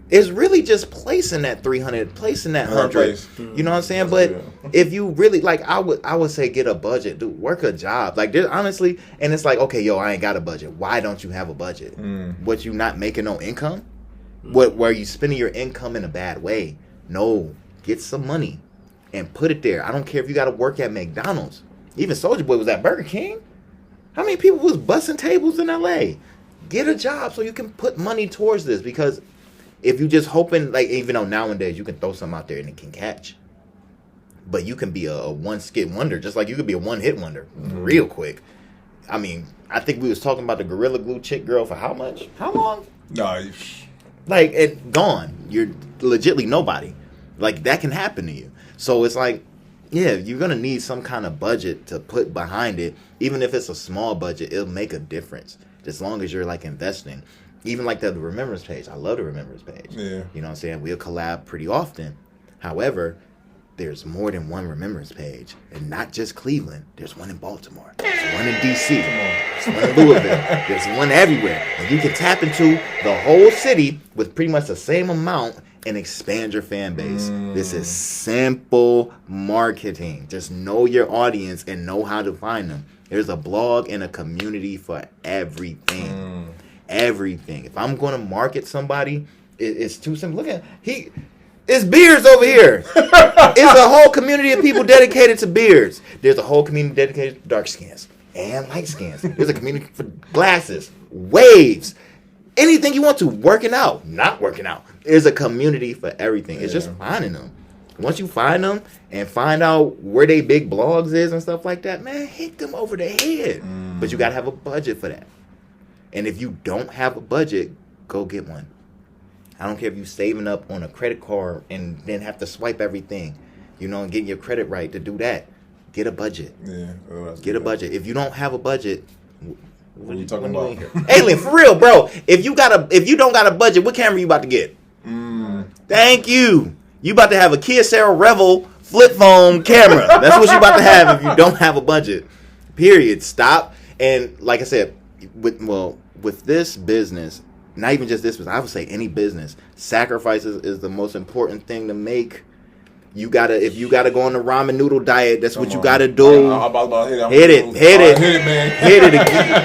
It's really just placing that 300, placing that 100. You know what I'm saying? But if you really, like, I would say get a budget, dude. Work a job. Like, honestly, and it's like, okay, I ain't got a budget. Why don't you have a budget? What, you not making no income? Where you spending your income in a bad way? No, get some money and put it there. I don't care if you got to work at McDonald's. Even Soulja Boy was at Burger King. How many people was busting tables in LA? Get a job so you can put money towards this, because if you just hoping, like, even though nowadays you can throw something out there and it can catch, but you can be a one skit wonder, just like you could be a one hit wonder real quick. I mean, I think we was talking about the Gorilla Glue chick girl for how much? How long? No, like, it gone. You're legitly nobody. Like, that can happen to you. So it's like, yeah, you're gonna need some kind of budget to put behind it. Even if it's a small budget, it'll make a difference. As long as you're like investing. Even like the remembrance page. I love the remembrance page. Yeah. You know what I'm saying? We'll collab pretty often. However, there's more than one remembrance page. And not just Cleveland. There's one in Baltimore. There's one in D.C. There's one in Louisville. There's one everywhere. And you can tap into the whole city with pretty much the same amount and expand your fan base. This is simple marketing. Just know your audience and know how to find them. There's a blog and a community for everything. Everything. If I'm going to market somebody, it's too simple. Look at It's beards over here. It's a whole community of people dedicated to beards. There's a whole community dedicated to dark skins and light skins. There's a community for glasses, waves, anything you want to. Working out, not working out. There's a community for everything. It's just finding them. Once you find them and find out where they big blogs is and stuff like that, man, hit them over the head. But you got to have a budget for that. And if you don't have a budget, go get one. I don't care if you're saving up on a credit card and then have to swipe everything, and getting your credit right to do that. Get a budget. Yeah. Get a budget. If you don't have a budget, what are you talking about? Alien, for real, bro. If you don't got a budget, what camera you about to get? Thank you. You about to have a Kyocera Revel flip phone camera. That's what you about to have if you don't have a budget. Period. Stop. And like I said, with this business, not even just this business, I would say any business, sacrifices is the most important thing to make. If you gotta go on the ramen noodle diet, that's what you gotta do. Hit it, man. Hit it again.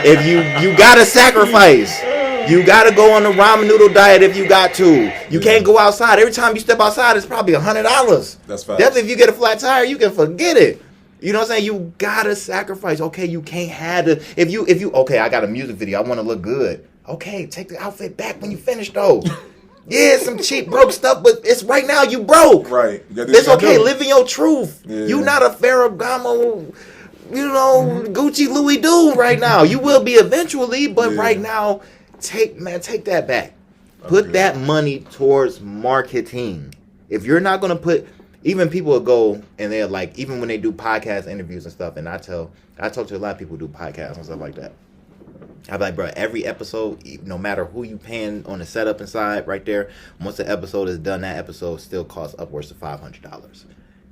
If you gotta sacrifice. You gotta go on the ramen noodle diet if you got to. You can't go outside. Every time you step outside, it's probably $100. That's fast. Definitely, if you get a flat tire, you can forget it. You know what I'm saying? You gotta sacrifice. Okay, you can't have the. If you okay, I got a music video. I want to look good. Okay, take the outfit back when you finish though. Yeah, some cheap broke stuff, but it's right now you broke. Right. It's okay. Live in your truth. Yeah. You not a Ferragamo, Gucci Louis dude right now. You will be eventually, but right now. Take that back. Put that money towards marketing. If you're not gonna put, even people will go and they're like, even when they do podcast interviews and stuff, and I talk to a lot of people who do podcasts and stuff like that. I'm like, bro, every episode, no matter who you paying on the setup inside, right there, once the episode is done, that episode still costs upwards of $500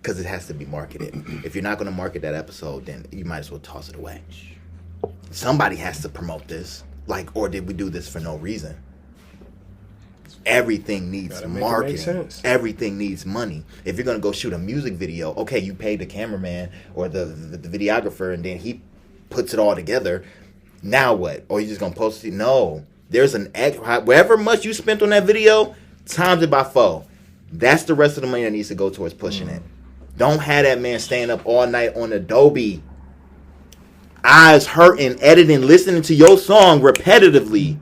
because it has to be marketed. If you're not gonna market that episode, then you might as well toss it away. Somebody has to promote this. Or did we do this for no reason? Everything needs marketing. Everything needs money. If you're going to go shoot a music video, okay, you pay the cameraman or the videographer and then he puts it all together. Now what? Or you just going to post it? No. There's whatever much you spent on that video, times it by 4. That's the rest of the money that needs to go towards pushing it. Don't have that man staying up all night on Adobe. Eyes hurting, editing, listening to your song repetitively,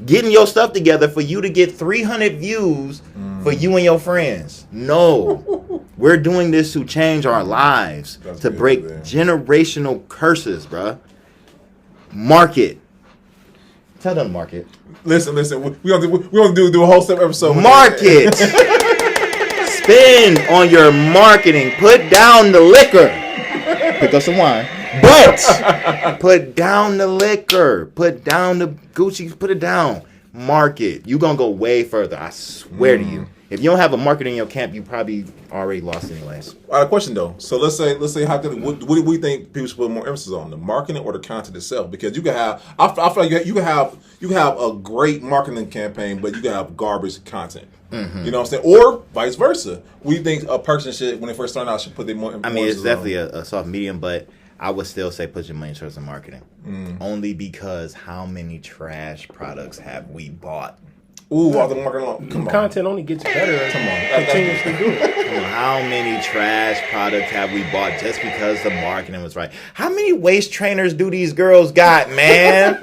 getting your stuff together for you to get 300 views for you and your friends. No. We're doing this to change our lives, to break generational curses, bruh. Market. Tell them market. Listen. We're gonna do a whole episode. Market. Spend on your marketing. Put down the liquor. Pick up some wine. But put down the liquor. Put down the Gucci. Put it down. Market. You're going to go way further. I swear to you. If you don't have a market in your camp, you probably already lost anyways. All right, question though. So let's say what do we think people should put more emphasis on, the marketing or the content itself? Because you can have, I feel like you can have a great marketing campaign, but you can have garbage content. Mm-hmm. You know what I'm saying? Or vice versa. We think a person should, when they first start out, should put their more emphasis on. I mean, it's definitely a soft medium, but I would still say put your money towards the marketing. Only because how many trash products have we bought? Ooh, all the marketing. Come on. Content only gets better as continuously do it. How many trash products have we bought just because the marketing was right? How many waist trainers do these girls got, man?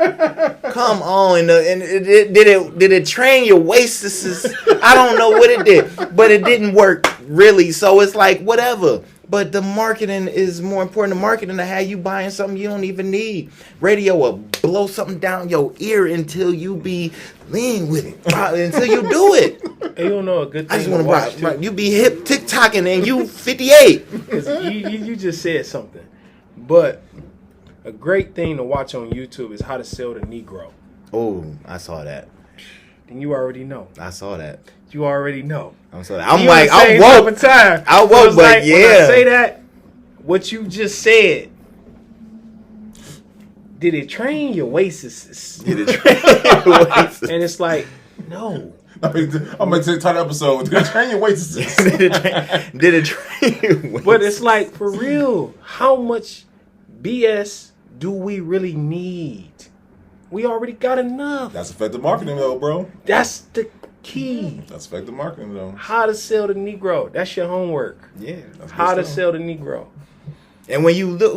Come on, and did it train your waists? I don't know what it did, but it didn't work really. So it's like whatever. But the marketing is more important. The marketing to have you buying something you don't even need. Radio will blow something down your ear until you be lean with it. Until you do it. Hey, you don't know a good thing. I just want to watch. You be hip TikToking and you 58. Because you just said something. But a great thing to watch on YouTube is how to sell the Negro. Oh, I saw that. Then you already know. I saw that. You already know. I'm like, I woke. But like, yeah. When I say that, what you just said, did it train your waists? Did it train your waists? And it's like, no. I'm going to title episode. Did it train your waists? Did it train your waists? But it's like, for real, how much BS do we really need? We already got enough. That's effective marketing, though, bro. That's the Key. That's effective marketing, though. How to sell the Negro. That's your homework. Yeah. That's How good to stuff. sell the Negro. And when you look,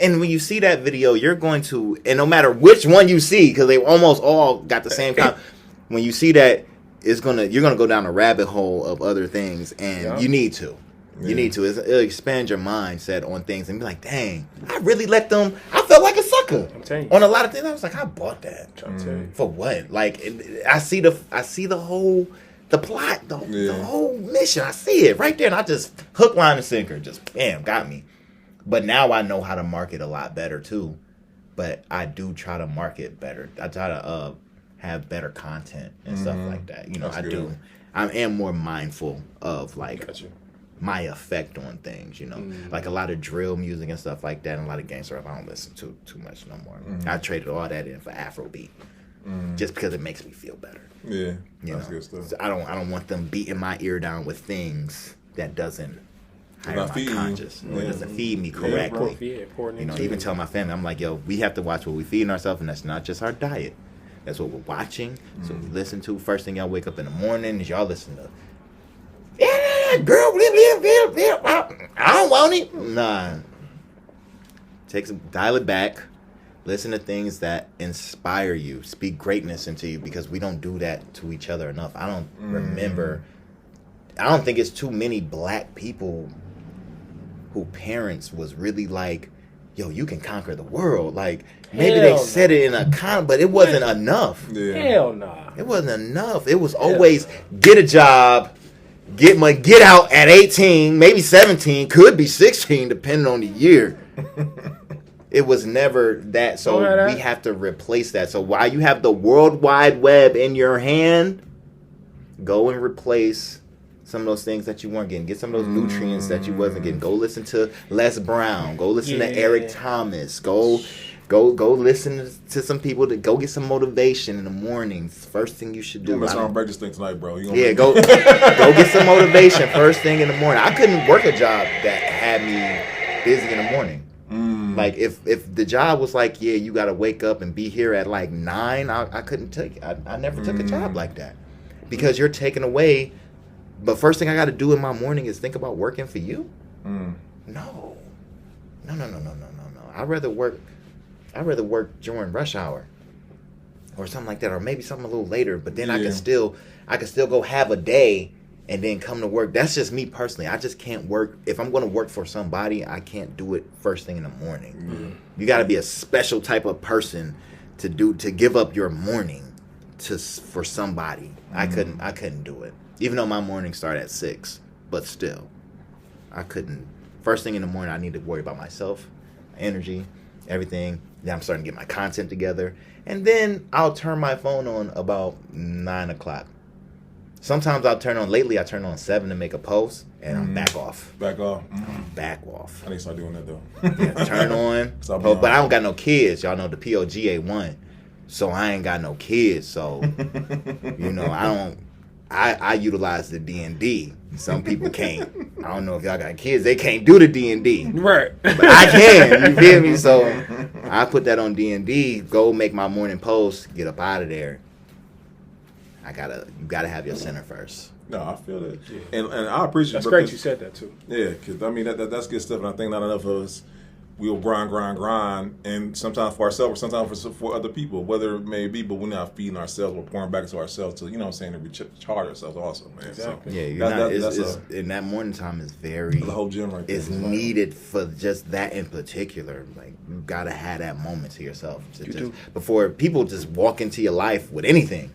and when you see that video, you're going to, and no matter which one you see, because they almost all got the same kind. When you see that, you're gonna go down a rabbit hole of other things, and you need to. You need to. It'll expand your mindset on things and be like, dang, I really let them. I felt like a sucker I'm telling you. on a lot of things. I was like, I bought that I'm telling you. for what? Like, I see the whole plot, the whole mission. I see it right there, and I just hook, line, and sinker, just bam, got me. But now I know how to market a lot better too. But I do try to market better. I try to have better content and stuff like that. You know, That's I good. do. I am more mindful of like Gotcha. my effect on things, you know, like a lot of drill music and stuff like that, and a lot of gangster rap I don't listen to too much no more. I traded all that in for Afrobeat, just because it makes me feel better. Yeah, You that's know, good stuff. So I don't want them beating my ear down with things that doesn't hire not my feeding you. conscious, or it Yeah. doesn't feed me Yeah, correctly. Yeah, pouring You know, into even it. tell my family, I'm like, yo, we have to watch what we feeding ourselves, and that's not just our diet. That's what we're watching. So we listen to. First thing y'all wake up in the morning is y'all listen to. Yeah, girl, I don't want it. Nah. Dial it back. Listen to things that inspire you. Speak greatness into you, because we don't do that to each other enough. I don't remember. I don't think it's too many black people who parents was really like, yo, you can conquer the world. Like, maybe Hell they said it in a but it wasn't enough. Yeah. Hell nah. It wasn't enough. It was always get a job, get out at 18, maybe 17, could be 16, depending on the year. It was never that. So Don't have that. we have to replace that. So while you have the World Wide Web in your hand, go and replace some of those things that you weren't getting. Get some of those nutrients that you wasn't getting. Go listen to Les Brown. Go listen to Eric Thomas. Go listen to some people to go get some motivation in the mornings. First thing you should do. You mess around and break this thing tonight, bro. Go get some motivation first thing in the morning. I couldn't work a job that had me busy in the morning. Like if the job was like, yeah, you got to wake up and be here at like 9, I couldn't take it. I never took a job like that, because you're taking away. But first thing I got to do in my morning is think about working for you. No. I'd rather work during rush hour or something like that, or maybe something a little later. But then I can still go have a day and then come to work. That's just me personally. I just can't work. If I'm going to work for somebody, I can't do it first thing in the morning. You got to be a special type of person to give up your morning for somebody. I couldn't do it. Even though my mornings start at 6, but still, I couldn't. First thing in the morning, I need to worry about myself, my energy, everything. Then I'm starting to get my content together. And then I'll turn my phone on about 9 o'clock. Sometimes I turn on 7 to make a post, and I'm back off. Back off. Back off. I need to start doing that, though. Yeah, turn on. Stop But being I don't got no kids. Y'all know the POGA won. So I ain't got no kids. So, I utilize the D&D. Some people can't. I don't know if y'all got kids. They can't do the D&D. Right. But I can. You feel me? So I put that on D&D. Go make my morning post. Get up out of there. You gotta have your center first. No, I feel that. And I appreciate That's it. great you said that too. Yeah, because, I mean, that's good stuff. And I think not enough of us, we'll grind. And sometimes for ourselves, or sometimes for other people, whether it may be, but we're not feeding ourselves. We're pouring back into ourselves to, to recharge ourselves also, man. Exactly. Yeah, in that morning time is very. The whole gym right there. Is needed for just that in particular. Like, you gotta have that moment to yourself. Before people just walk into your life with anything.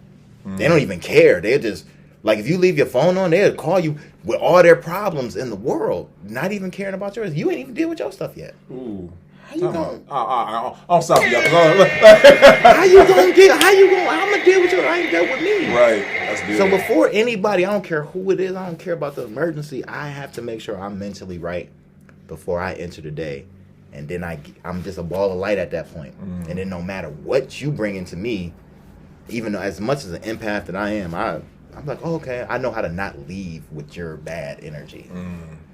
They don't even care. They're just, like, if you leave your phone on, they'll call you with all their problems in the world, not even caring about yours. You ain't even deal with your stuff yet. Ooh. How you going? I'm sorry, y'all. How you going? I'm gonna deal with you. I ain't dealt with me. Right. That's good. So before anybody, I don't care who it is. I don't care about the emergency. I have to make sure I'm mentally right before I enter the day, and then I'm just a ball of light at that point. And then no matter what you bring into me, even though as much as an empath that I am, I'm like, oh, okay, I know how to not leave with your bad energy.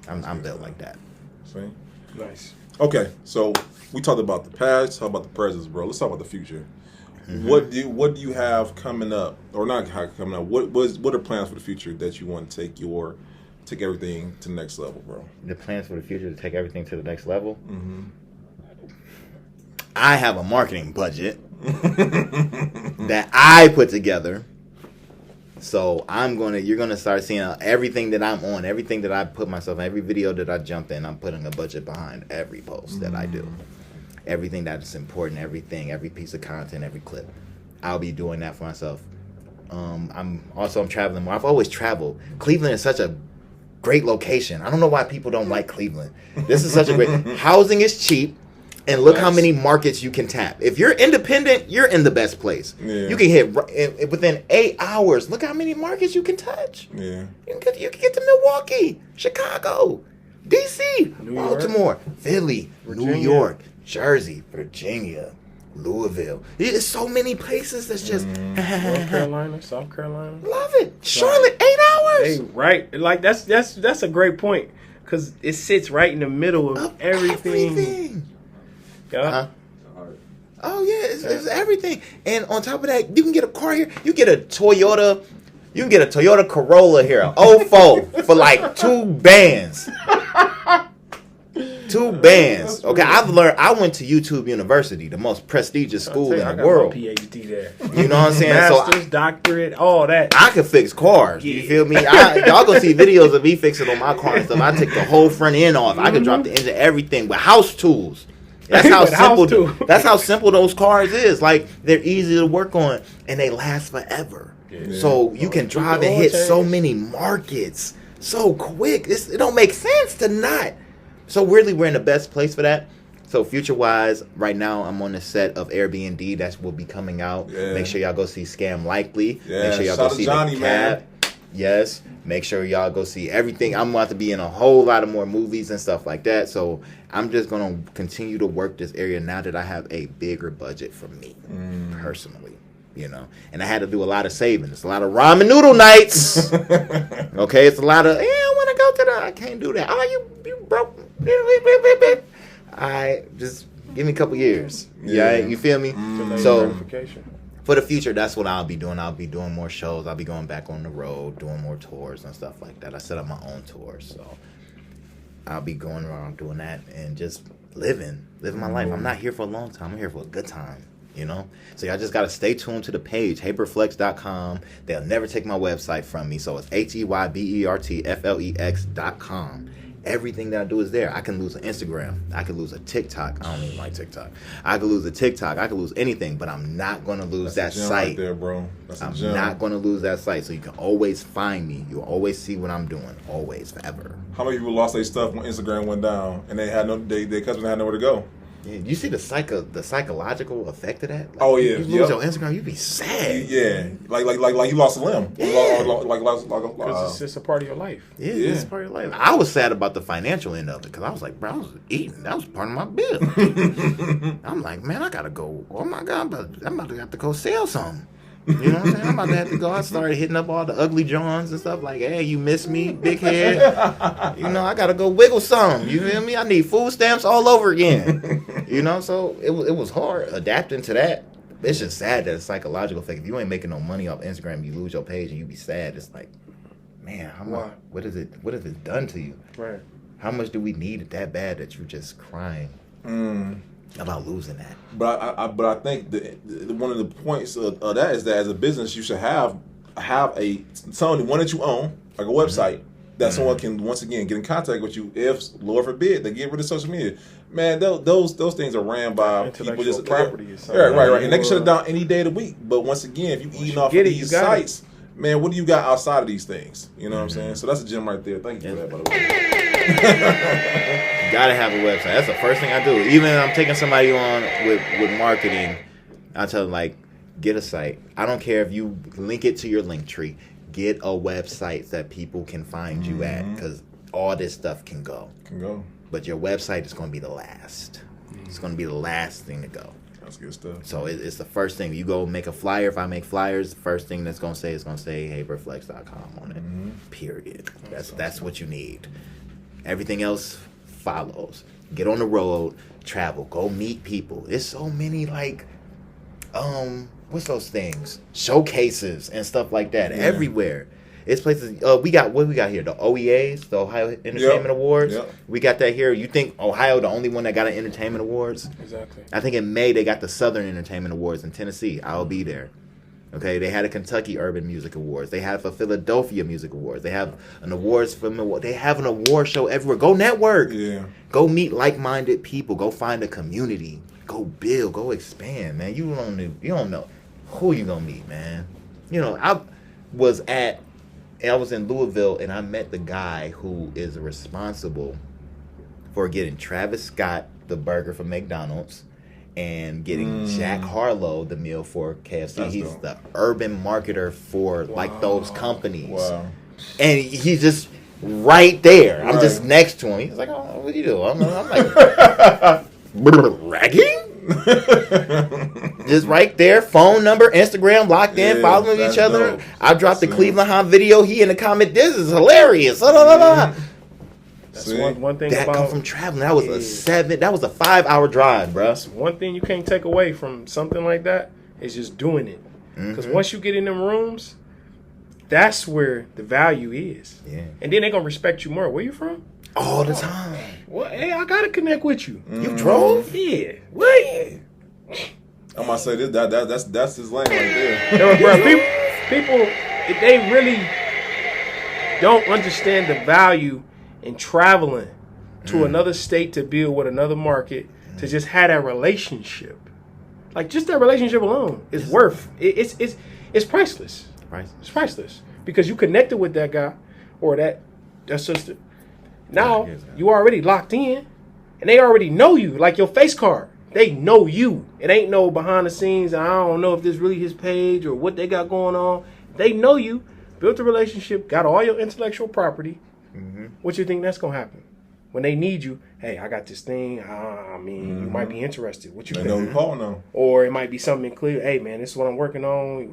I'm built like that. See? Nice. Okay, so we talked about the past, talked about the present, bro. Let's talk about the future. Mm-hmm. What do you have coming up, or not coming up? What are plans for the future that you want to take everything to the next level, bro? The plans for the future to take everything to the next level. Mm-hmm. I have a marketing budget that I put together. So you're gonna start seeing everything that I'm on, everything that I put myself in, every video that I jump in, I'm putting a budget behind every post that I do. Everything that is important, every piece of content, every clip. I'll be doing that for myself. I'm traveling more. I've always traveled. Cleveland is such a great location. I don't know why people don't like Cleveland. This is such a great housing is cheap. And look how many markets you can tap. If you're independent, you're in the best place. Yeah. You can hit within 8 hours. Look how many markets you can touch. Yeah, you can get to Milwaukee, Chicago, D.C., Baltimore, Philly, Virginia. New York, Jersey, Virginia, Louisville. There's so many places that's just North Carolina, South Carolina. Love it. Charlotte, 8 hours. Hey, right. Like that's a great point because it sits right in the middle of everything. Yeah. Uh-huh. Oh yeah, it's everything. And on top of that, you can get a car here. You get a Toyota. You can get a Toyota Corolla here, 04 for like $2 bands. Okay, I've learned. I went to YouTube University, the most prestigious school in the world. I got my PhD there. You know what I'm saying? Masters, doctorate, all that. I can fix cars. You feel me? Y'all gonna see videos of me fixing on my car and stuff. I take the whole front end off. I can drop the engine, everything with house tools. That's how simple. That's how simple those cars is. Like they're easy to work on and they last forever. Yeah. So you can drive and hit so many markets so quick. It don't make sense to not. So really, we're in the best place for that. So future wise, right now I'm on the set of Airbnb that will be coming out. Yeah. Make sure y'all go see Scam Likely. Yeah. Make sure y'all Shout go see Johnny, The Cab. Man. Yes. Make sure y'all go see everything. I'm about to be in a whole lot of more movies and stuff like that. So I'm just going to continue to work this area now that I have a bigger budget for me personally, you know. And I had to do a lot of saving. It's a lot of ramen noodle nights. Okay, it's a lot of, I want to go to I can't do that. Oh, you broke. Just give me a couple years. Yeah, you feel me? So for the future, that's what I'll be doing. I'll be doing more shows. I'll be going back on the road, doing more tours and stuff like that. I set up my own tours, so I'll be going around doing that and just living my life. I'm not here for a long time. I'm here for a good time, you know? So y'all just got to stay tuned to the page, HeybertFlex.com. They'll never take my website from me, so it's HeybertFlex.com. Everything that I do is there. I can lose an Instagram. I can lose a TikTok. I don't even like TikTok. I can lose a TikTok. I can lose anything, but I'm not going to lose that site. Right there, bro. I'm not going to lose that site. So you can always find me. You'll always see what I'm doing. Always, forever. How many people lost their stuff when Instagram went down and they had their customers had nowhere to go? Yeah, you see the psychological effect of that? Like, oh yeah, you lose your Instagram, you be sad. Yeah, like you lost a limb. Yeah. Because it's just a part of your life. Yeah, it's a part of your life. I was sad about the financial end of it because I was like, bro, I was eating. That was part of my bill. I'm like, man, I gotta go. Oh my god, I'm about to have to go sell something. You know what I'm saying? I'm about to have to go. I started hitting up all the ugly Johns and stuff like, hey, you miss me, big head. You know, I got to go wiggle some. You feel me? I need food stamps all over again. You know, so it was hard adapting to that. It's just sad that it's psychological effect. If you ain't making no money off Instagram, you lose your page and you be sad. It's like, man, what has it done to you? Right. How much do we need it that bad that you're just crying? About losing that. But I think one of the points of that is that as a business you should have one that you own, like a website that someone can once again get in contact with you if, Lord forbid, they get rid of social media. Man, those things are ran by people just property. Right, and they can shut it down any day of the week. But once again, if you eating off of these sites, man, what do you got outside of these things? You know what I'm saying? So that's a gem right there. Thank you for that, by the way. Gotta have a website. That's the first thing I do. Even if I'm taking somebody on with marketing, I tell them, like, get a site. I don't care if you link it to your link tree. Get a website that people can find you at, because all this stuff can go. But your website is going to be the last. It's going to be the last thing to go. That's good stuff. So it's the first thing. You go make a flyer. If I make flyers, the first thing that's going to say is going to say HeybertFlex.com on it. Period. That's what you need. Everything else follows. Get on the road, travel, go meet people. There's so many, like, what's those things? Showcases and stuff like that everywhere. It's places. We got here? The OEAs, the Ohio Entertainment Awards. Yep. We got that here. You think Ohio the only one that got an entertainment awards? Exactly. I think in May they got the Southern Entertainment Awards in Tennessee. I'll be there. Okay, they had a Kentucky Urban Music Awards. They have a Philadelphia Music Awards. They have an awards for Milwaukee. They have an award show everywhere. Go network. Yeah. Go meet like-minded people. Go find a community. Go build. Go expand, man. You don't know who you gonna meet, man. I was in Louisville and I met the guy who is responsible for getting Travis Scott the burger from McDonald's and getting Jack Harlow the meal for KFC. That's He's dope. the urban marketer for like those companies. Wow. And he's just right there. I'm Right. just next to him. He's like, "Oh, what do you do?" I'm like, "Ragging?" Just right there, phone number, Instagram, locked in, Yeah, following that's each other. dope. I dropped the See. Cleveland High video. He in the comment, "This is hilarious." That's See? one thing that about come from traveling. That was that was a 5-hour drive, bro. That's one thing you can't take away from something like that is just doing it. Because once you get in them rooms, that's where the value is. Yeah. And then they're going to respect you more. Where you from? All the time. Well, hey, I got to connect with you. You drove? Yeah. What? I'm gonna say this. That's his lane right there. No, bro, people, if they really don't understand the value in traveling to another state to build with another market, to just have that relationship. Like, just that relationship alone is worth it's priceless. It's priceless because you connected with that guy or that sister. Now you already locked in, and they already know you, like your face card. They know you. It ain't no behind the scenes. I don't know if this really his page or what they got going on. They know you, built a relationship, got all your intellectual property. What you think that's gonna happen when they need you? Hey, I got this thing. You might be interested. What you They think? know who call now. Or it might be something clear. Hey, man, this is what I'm working on.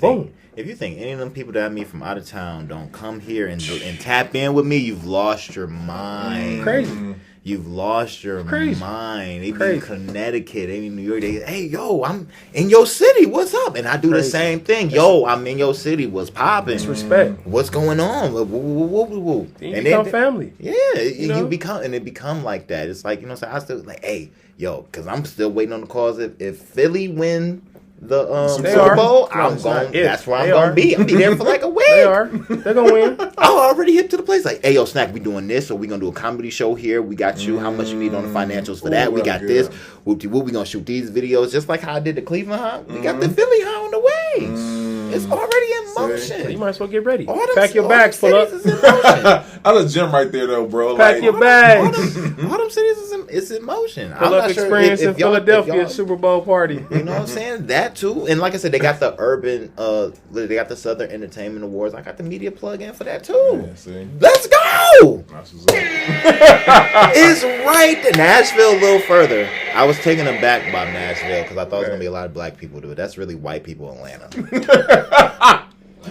Boom. If you think any of them people that I meet from out of town don't come here and tap in with me, you've lost your mind. Crazy. You've lost your Crazy. mind. They be in Crazy. Connecticut, they be in New York. They, hey, yo, I'm in your city. What's up? And I do the Crazy. same thing. Yo, I'm in your city. What's popping? It's respect. What's going on? Woo, woo, woo, woo, woo. Then you become family. Yeah, You know? it become like that. It's like, so I still like, hey, yo, because I'm still waiting on the calls. If Philly win the They Super are. Bowl, No, I'm it's not going. if. That's where I'm They going are. to be. I'm be there for like a week. They are. They're gonna win. I already hit to the place like, hey, yo, Snack, we doing this, or we gonna do a comedy show here. We got you. How much you need on the financials for that? We got good. this. Whoop-de-whoop, we gonna shoot these videos just like how I did the Cleveland High. We got the Philly High on the way. It's already in motion. You might as well get ready. All them- Pack your all bags, them pull up. cities is in motion. I the gym right there though, bro. Pack Like, your bags. All them cities is in motion. Pull up experience in Philadelphia Super Bowl party. You know what I'm saying? That too. And like I said, they got the urban, they got the Southern Entertainment Awards. I got the media plug in for that too. Yeah, see? Let's go! That's what's up. It's right to Nashville a little further. I was taken aback by Nashville because I thought it was going to be a lot of black people do it. That's really white people in Atlanta.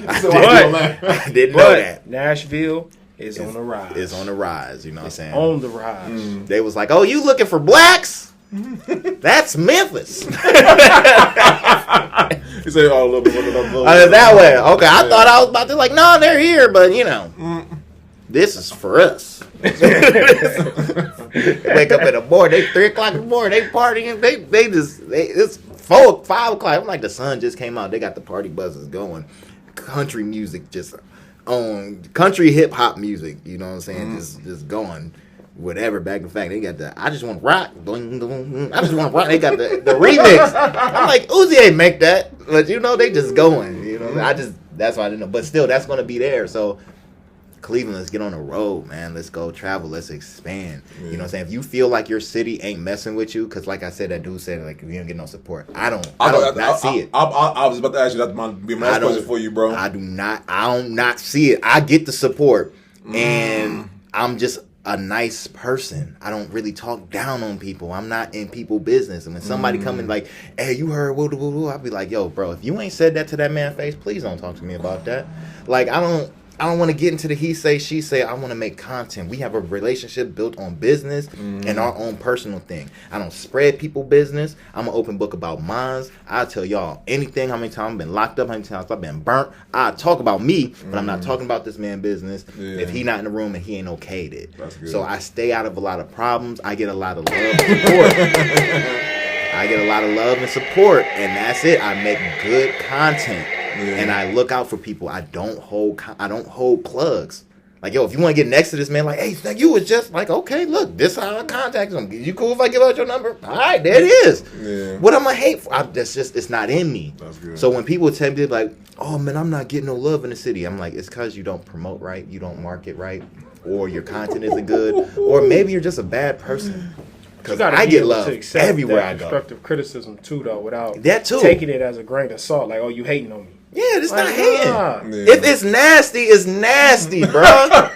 I didn't know that. Nashville is on the rise. It's on the rise, you know what I'm saying? On the rise. They was like, oh, you looking for blacks? That's Memphis. He said, "Oh, a little bit, That way. Okay, I thought I was about to like, no, they're here, but this is for us. Wake up in the morning, they 3 o'clock in the morning, they partying, it's 4, 5 o'clock. I'm like, the sun just came out. They got the party buzzers going. Country music just on country hip hop music, you know what I'm saying? Just going. Whatever, back in fact, they got the I just want to rock. I just want to rock. They got the remix. I'm like, Uzi ain't make that, but they just going. That's why I didn't know. But still, that's gonna be there. So Cleveland, let's get on the road, man. Let's go travel. Let's expand. You know what I'm saying? If you feel like your city ain't messing with you, because like I said, that dude said like if you don't get no support, I don't see it. I was about to ask you that. Be my next question for you, bro. I do not see it. I get the support, and I'm just a nice person. I don't really talk down on people. I'm not in people business. And when somebody come in like, hey, you heard woo woo woo, I'll be like, yo, bro, if you ain't said that to that man's face, please don't talk to me about that. Like, I I don't want to get into the he say, she say. I want to make content. We have a relationship built on business and our own personal thing. I don't spread people business. I'm an open book about mines. I'll tell y'all anything, how many times I've been locked up, how many times I've been burnt. I talk about me, but I'm not talking about this man business if he not in the room and he ain't okayed it. So I stay out of a lot of problems. I get a lot of love and support. And that's it. I make good content. And I look out for people. I don't hold plugs. Like, yo, if you want to get next to this man, like, hey, you was just like, okay, look, this is how I contact him. You cool if I give out your number? All right, there it is. Yeah. What am I hate for? That's just, it's not in me. That's good. So when people tell me, like, oh, man, I'm not getting no love in the city. I'm like, it's because you don't promote right. You don't market right. Or your content isn't good. Or maybe you're just a bad person. Because I get love everywhere I go. Constructive criticism, too, though, without taking it as a grain of salt. Like, oh, you hating on me. Yeah, it's not hating. If it's nasty, it's nasty, bro.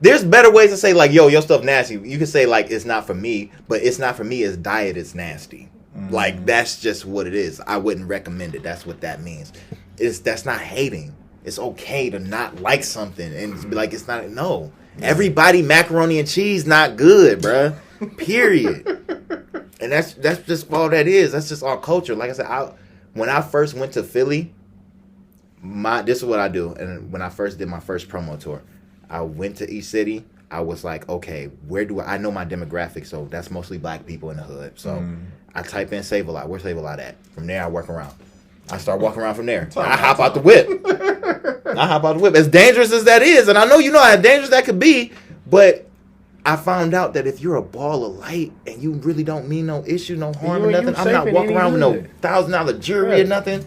There's better ways to say, like, yo, your stuff nasty. You can say, like, it's not for me, but it's not for me as diet is nasty. Like, that's just what it is. I wouldn't recommend it. That's what that means. That's not hating. It's okay to not like something and be like, it's not, no. Everybody macaroni and cheese not good, bro. Period. And that's just all that is. That's just our culture. Like I said, when I first went to Philly, this is what I do. And when I first did my first promo tour, I went to each city. I was like, okay, where do I know my demographic? So that's mostly black people in the hood. So I type in Save a Lot. Where's Save a Lot at? From there, I work around. I start walking around from there. I hop out the whip. As dangerous as that is, and I know you know how dangerous that could be, but I found out that if you're a ball of light and you really don't mean no issue, no harm or nothing, I'm not walking around with no $1,000 jewelry or nothing.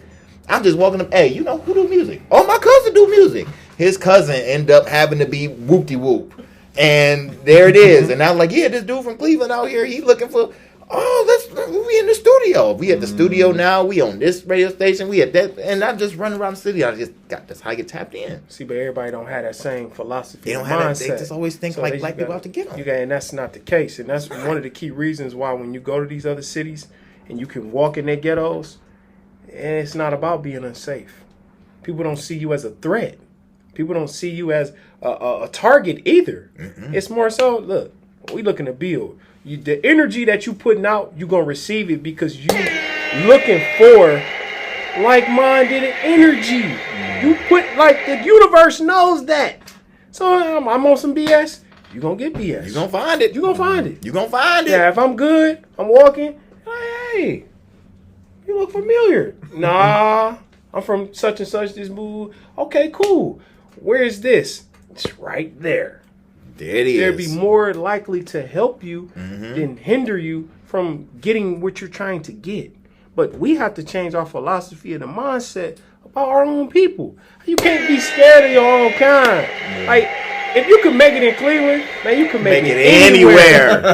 I'm just walking up, hey, you know who do music? Oh, my cousin do music. His cousin ended up having to be whoop-de-whoop. And there it is. And I'm like, yeah, this dude from Cleveland out here, he's looking for, we in the studio. We at the studio now. We on this radio station. We at that. And I just run around the city. That's how I get tapped in. See, but everybody don't have that same philosophy. They don't have that. They just always think like black people have to get them. And that's not the case. And that's one of the key reasons why when you go to these other cities and you can walk in their ghettos, it's not about being unsafe. People don't see you as a threat. People don't see you as a target either. It's more so, look, we looking to build. The energy that you putting out, you're going to receive it because you looking for like-minded energy. You put, like, the universe knows that. So I'm on some BS. You're going to get BS. You're going to find it. You're going to find it. You're going to find it. Yeah, if I'm good, I'm walking. Hey, you look familiar. Nah, I'm from such and such, this move. Okay, cool. Where is this? It's right there. There it is. They'd be more likely to help you than hinder you from getting what you're trying to get. But we have to change our philosophy and the mindset about our own people. You can't be scared of your own kind. Like, if you can make it in Cleveland, man, you can make it anywhere.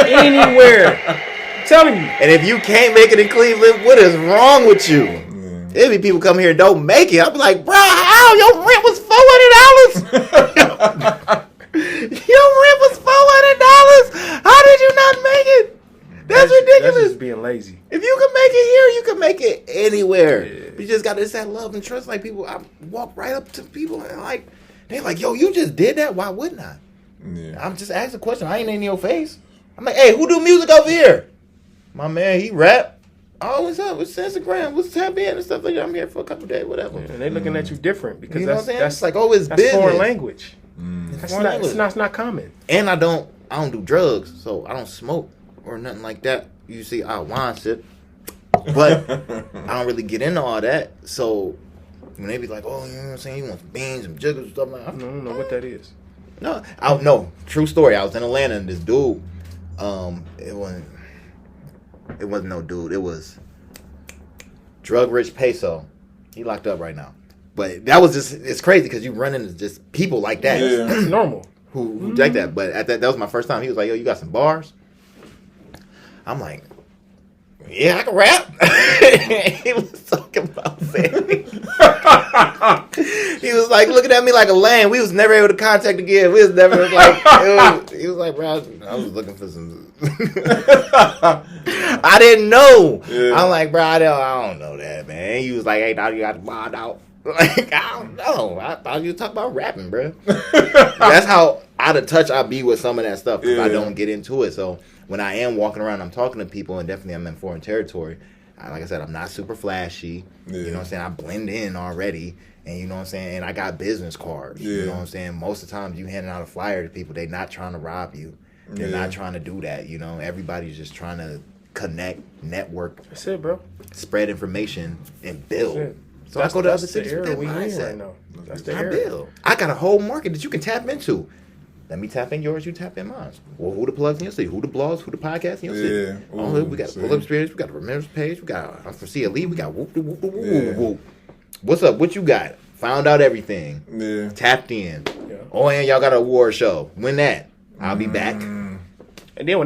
Anywhere. I'm telling you. And if you can't make it in Cleveland, what is wrong with you? There be people come here and don't make it. I'll be like, bro, how? Your rent was $400? Your rent was $400? How did you not make it? That's ridiculous. That's just being lazy. If you can make it here, you can make it anywhere. Yeah. You just got to that love and trust. Like, people, I walk right up to people and like, they're like, yo, you just did that? Why wouldn't I? Yeah. I'm just asking a question. I ain't in your face. I'm like, hey, who do music over here? My man, he rap. Oh, what's up? What's Instagram? What's tap in and stuff like that? I'm here for a couple days, whatever. Yeah, and they looking at you different because you know that's like, oh, it's that's business. Foreign language. It's not common. And I don't do drugs, so I don't smoke or nothing like that. You see, I wine sip, but I don't really get into all that. So when they be like, oh, you know what I'm saying? You want some beans and jiggles and stuff like that. I don't know what that is. No, I don't know. True story. I was in Atlanta and this dude, it wasn't no dude. It was Drug Rich Peso. He locked up right now. But that was just, it's crazy because you run into just people like that. Yeah. It's normal. Who like that. But that was my first time. He was like, yo, you got some bars? I'm like, yeah, I can rap. He was talking about family. He was like looking at me like a lame. We was never able to contact again. We was never like, he was like, bro, I was looking for some. I didn't know. Yeah. I'm like, bro, I don't know that, man. He was like, hey, dog, you got the bond out. Like, I don't know. I thought you were talking about rapping, bro. That's how out of touch I be with some of that stuff because I don't get into it. So when I am walking around, I'm talking to people, and definitely I'm in foreign territory. Like I said, I'm not super flashy. Yeah. You know what I'm saying? I blend in already. And you know what I'm saying? And I got business cards. Yeah. You know what I'm saying? Most of the times you handing out a flyer to people, they not trying to rob you. They're not trying to do that. You know, everybody's just trying to connect, network. That's it, bro. Spread information and build. So I go to other cities with that mindset. Right now. That's the I build. I got a whole market that you can tap into. Let me tap in yours, you tap in mine. Well, who the plugs in your city? Who the blogs? Who the podcasts in your city? Ooh, we got a pull-up experience. We got a remembers page. We got for CLE. We got whoop, whoop, whoop, whoop, whoop. What's up? What you got? Found out everything. Yeah. Tapped in. Yeah. Oh, and y'all got an award show. Win that. I'll be back. And then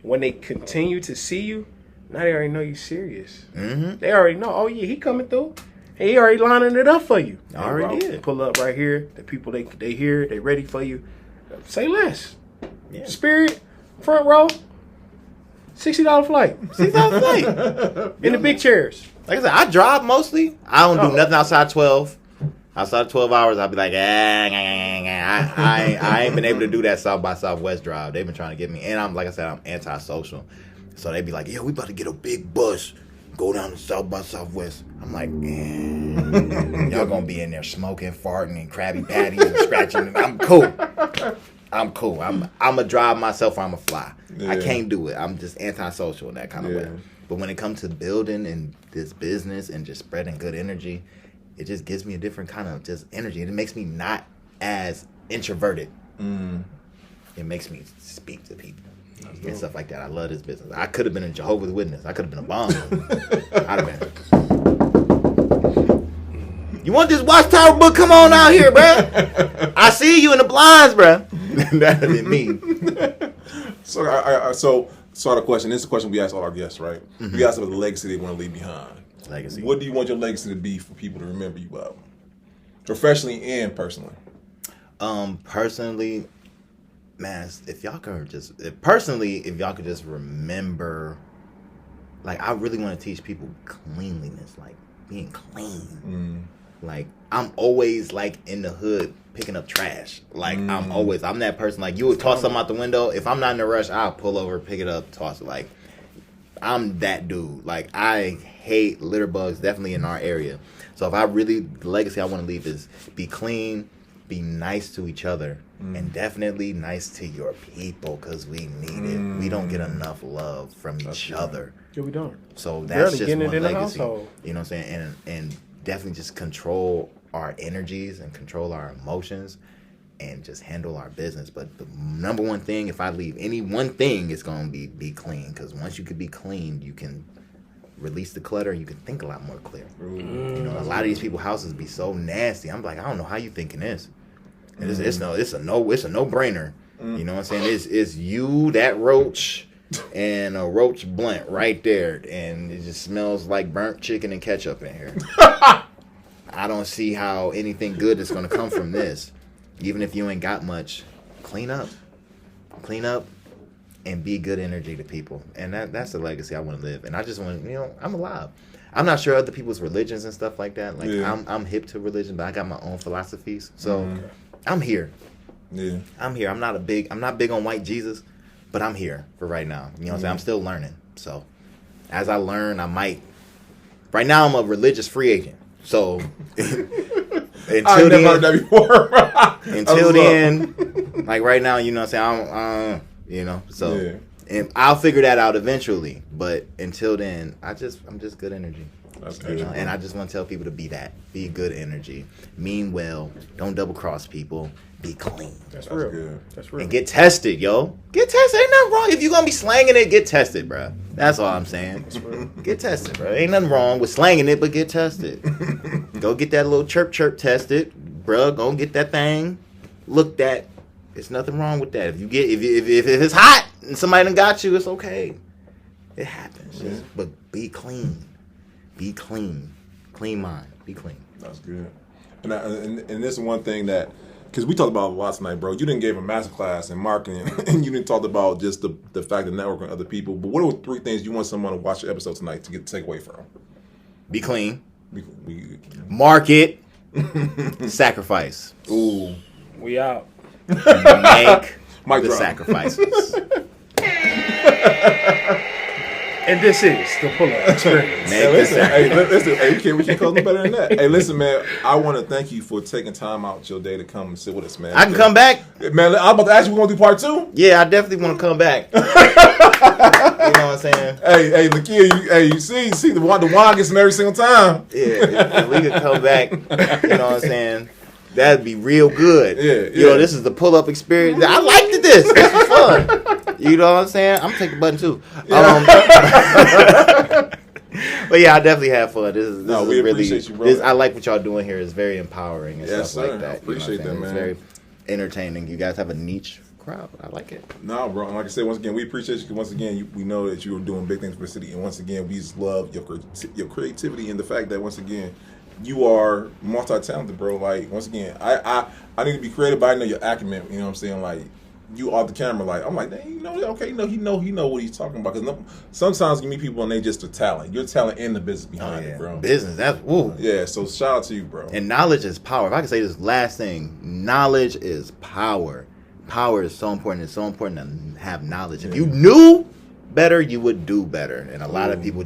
when they continue to see you, now they already know you serious. Mm-hmm. They already know. Oh yeah, he coming through. And he already lining it up for you. Already did. Pull up right here. The people they here. They ready for you. Say less. Yeah. Spirit, front row, $60 flight. $60 flight. In the big chairs. Like I said, I drive mostly. I don't do nothing outside 12. Outside 12 hours, I'll be like, I ain't been able to do that South by Southwest drive. They've been trying to get me. And I'm antisocial. So they be like, yeah, we about to get a big bus. Go down to South by Southwest. I'm like, y'all gonna be in there smoking, farting, and Krabby Patties and scratching. I'm cool. I'm a drive myself or I'm a fly. Yeah. I can't do it. I'm just antisocial in that kind of way. But when it comes to building and this business and just spreading good energy, it just gives me a different kind of just energy. It makes me not as introverted. It makes me speak to people. And stuff like that. I love this business. I could have been a Jehovah's Witness. I could have been a bomb. I'd have been. You want this Watchtower book? Come on out here, bro. I see you in the blinds, bro. That'd be me. So the question. This is a question we ask all our guests, right? Mm-hmm. We ask about the legacy they want to leave behind. Legacy. What do you want your legacy to be for people to remember you by, professionally and personally? Personally. Man, if y'all could just remember, like, I really want to teach people cleanliness, like being clean. Like, I'm always like in the hood picking up trash. Like, I'm that person. Like, you would toss something out the window. If I'm not in a rush, I'll pull over, pick it up, toss it. Like, I'm that dude. Like, I hate litter bugs, definitely in our area. So the legacy I want to leave is be clean, be nice to each other. And definitely nice to your people because we need it. We don't get enough love from each other. Yeah, we don't. So that's just one legacy. You know what I'm saying? And definitely just control our energies and control our emotions and just handle our business. But the number one thing, if I leave any one thing, it's going to be clean. Because once you can be clean, you can release the clutter and you can think a lot more clear. You know, a lot of these people's houses be so nasty. I'm like, I don't know how you thinking this. And it's a no-brainer. You know what I'm saying? It's you, that roach, and a roach blunt right there, and it just smells like burnt chicken and ketchup in here. I don't see how anything good is going to come from this. Even if you ain't got much, clean up, and be good energy to people. And that's the legacy I want to live. And I just want, I'm alive. I'm not sure other people's religions and stuff like that. Like I'm hip to religion, but I got my own philosophies. So. I'm here. Yeah. I'm here. I'm not big on white Jesus, but I'm here for right now. You know what I'm saying? I'm still learning. So as I learn, I might. Right now, I'm a religious free agent. So I've never heard that before. Until then, like right now, you know what I'm saying? So and I'll figure that out eventually. But until then, I'm just good energy. And I just want to tell people to be good energy, mean well, don't double cross people, be clean. That's real. Good. That's real. And get tested, yo. Get tested. Ain't nothing wrong. If you're gonna be slanging it, get tested, bro. That's all I'm saying. That's real. Get tested, bro. Ain't nothing wrong with slanging it, but get tested. Go get that little chirp tested, bro. Go get that thing looked at. There's nothing wrong with that. If it's hot and somebody done got you, it's okay. It happens. Yeah. But be clean. Be clean. Clean mind. Be clean. That's good. And this is one thing that, because we talked about a lot tonight, bro. You didn't give a masterclass in marketing, and you didn't talk about just the fact of networking with other people. But what are 3 things you want someone to watch your episode tonight to take away from? Be clean. Market. Sacrifice. Ooh. We out. Make Mic the drop. sacrifices. And this is the pull-up experience. Make Hey, the listen, sacrifices. hey, we can't close no better than that. Hey, listen, man, I want to thank you for taking time out your day to come and sit with us, man. I can come back. Man, I'm about to ask you, we're going to do part 2? Yeah, I definitely want to come back. You know what I'm saying? Hey, Lakia, you see, the wine gets him every single time. Yeah, if we could come back, you know what I'm saying? That'd be real good. Yeah, You know, yeah. this is the pull-up experience. I liked this. This was fun. You know what I'm saying? I'm taking the button too. But yeah, I definitely have fun. This is We really, appreciate you, bro. I like what y'all doing here. It's very empowering and Yes, stuff sir. like that. I appreciate you know what I'm saying? that, man. It's very entertaining. You guys have a niche crowd. I like it. No, bro. And like I said, once again, we appreciate you because once again, we know that you are doing big things for the city. And once again, we just love your creativity and the fact that once again, you are multi-talented, bro. Like once again, I need to be creative, but I know your acumen. You know what I'm saying? Like you off the camera, like I'm like, dang, you know, okay, he know what he's talking about. Because sometimes you meet people and they just a talent. You're talent in the business behind it, bro. Business. That's woo. Yeah. So shout out to you, bro. And knowledge is power. If I can say this last thing, knowledge is power. Power is so important. It's so important to have knowledge. If you knew better, you would do better. And a lot of people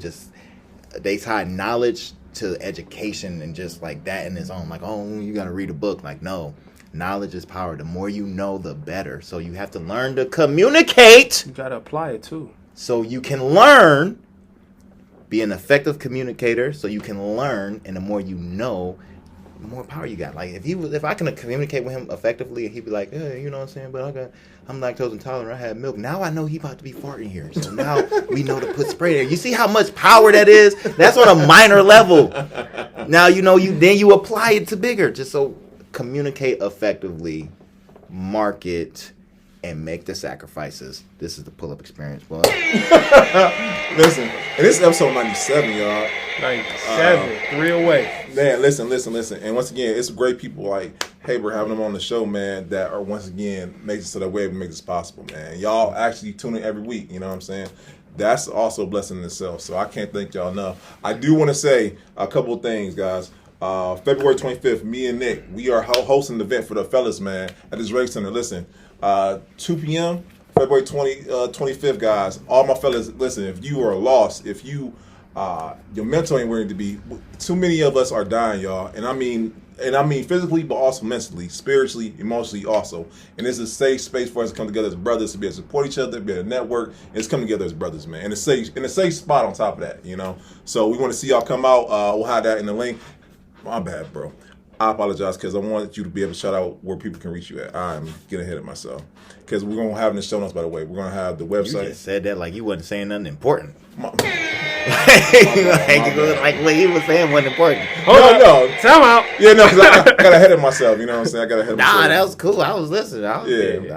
they tie knowledge to education and just like that in its own. Like, oh, you got to read a book. Like, no. Knowledge is power. The more you know, the better. So you have to learn to communicate. You gotta apply it too. So you can learn, be an effective communicator. So you can learn, and the more you know, the more power you got. Like if I can communicate with him effectively, and he'd be like, hey, you know what I'm saying? But I'm lactose intolerant. I had milk. Now I know he about to be farting here. So now we know to put spray there. You see how much power that is? That's on a minor level. Now you apply it to bigger. Just so communicate effectively, market, and make the sacrifices. This is the pull-up experience, boy. Listen, and this is episode 97, y'all. 97, 3 away. Man, listen. And once again, it's great people like Heybert having them on the show, man, that are once again making so that we're able to make this possible, man. Y'all actually tune in every week, you know what I'm saying? That's also a blessing in itself. So I can't thank y'all enough. I do want to say a couple of things, guys. February 25th, me and Nick, we are hosting an event for the fellas, man, at this Drake Center. Listen, 2 p.m., February 25th, guys. All my fellas, listen, if you are lost, if you your mental ain't where it need to be, too many of us are dying, y'all. And I mean physically, but also mentally, spiritually, emotionally also. And it's a safe space for us to come together as brothers, to be able to support each other, be able to network, and it's come together as brothers, man. And a safe spot on top of that, you know. So we want to see y'all come out. We'll have that in the link. My bad, bro. I apologize because I wanted you to be able to shout out where people can reach you at. I'm getting ahead of myself. Because we're going to have in the show notes, by the way. We're going to have the website. You just said that like you wasn't saying nothing important. My Like what he was saying wasn't important. No. Time out. Yeah, no, because I got ahead of myself. You know what I'm saying? I got ahead of myself. Nah, that was cool. I was listening. I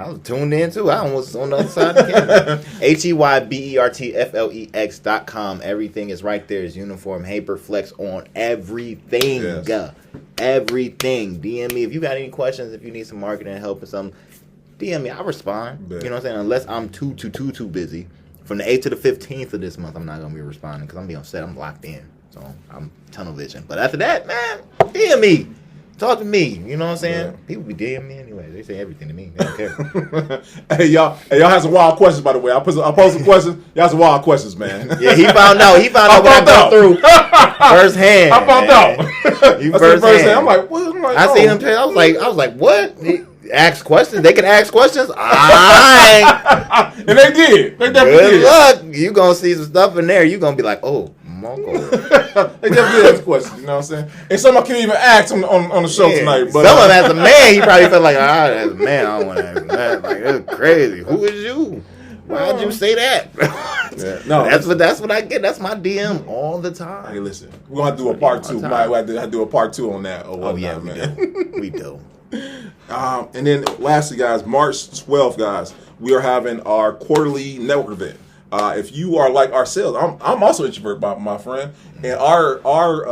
was tuned in too. I almost on the other side of the camera. HeybertFlex.com. Everything is right there. It's uniform. Heybert Flex on everything. Yes. Everything. DM me if you got any questions. If you need some marketing help or something, DM me. I'll respond. Bet. You know what I'm saying? Unless I'm too busy. From the 8th to the 15th of this month, I'm not going to be responding because I'm being on set. I'm locked in. So I'm tunnel vision. But after that, man, DM me. Talk to me. You know what I'm saying? Yeah. People be DMing me anyway. They say everything to me. They don't care. Hey, y'all have some wild questions, by the way. I posed some questions. Y'all have some wild questions, man. Yeah, he found out. He found out what I go through firsthand. I found out. You firsthand. I'm like, what? I seen him. I was like, what? Ask questions. They can ask questions. Alright. And they did. They definitely Good did. luck. You gonna see some stuff in there. You gonna be like, oh, Mongo. They definitely did ask questions. You know what I'm saying? And some I can't even ask on the show tonight. But some of them as a man, he probably felt like, as a man, I don't want to ask that. Like, that's crazy. Who is you? Why'd you say that? Yeah, no, that's what I get. That's my DM all the time. Hey, listen, we're gonna have to do a part 2. Might have to do a part 2 on that. Or whatnot, Oh yeah, man. we do. And then lastly, guys, March 12th, guys, we are having our quarterly network event. If you are like ourselves, I'm also an introvert, my friend, and our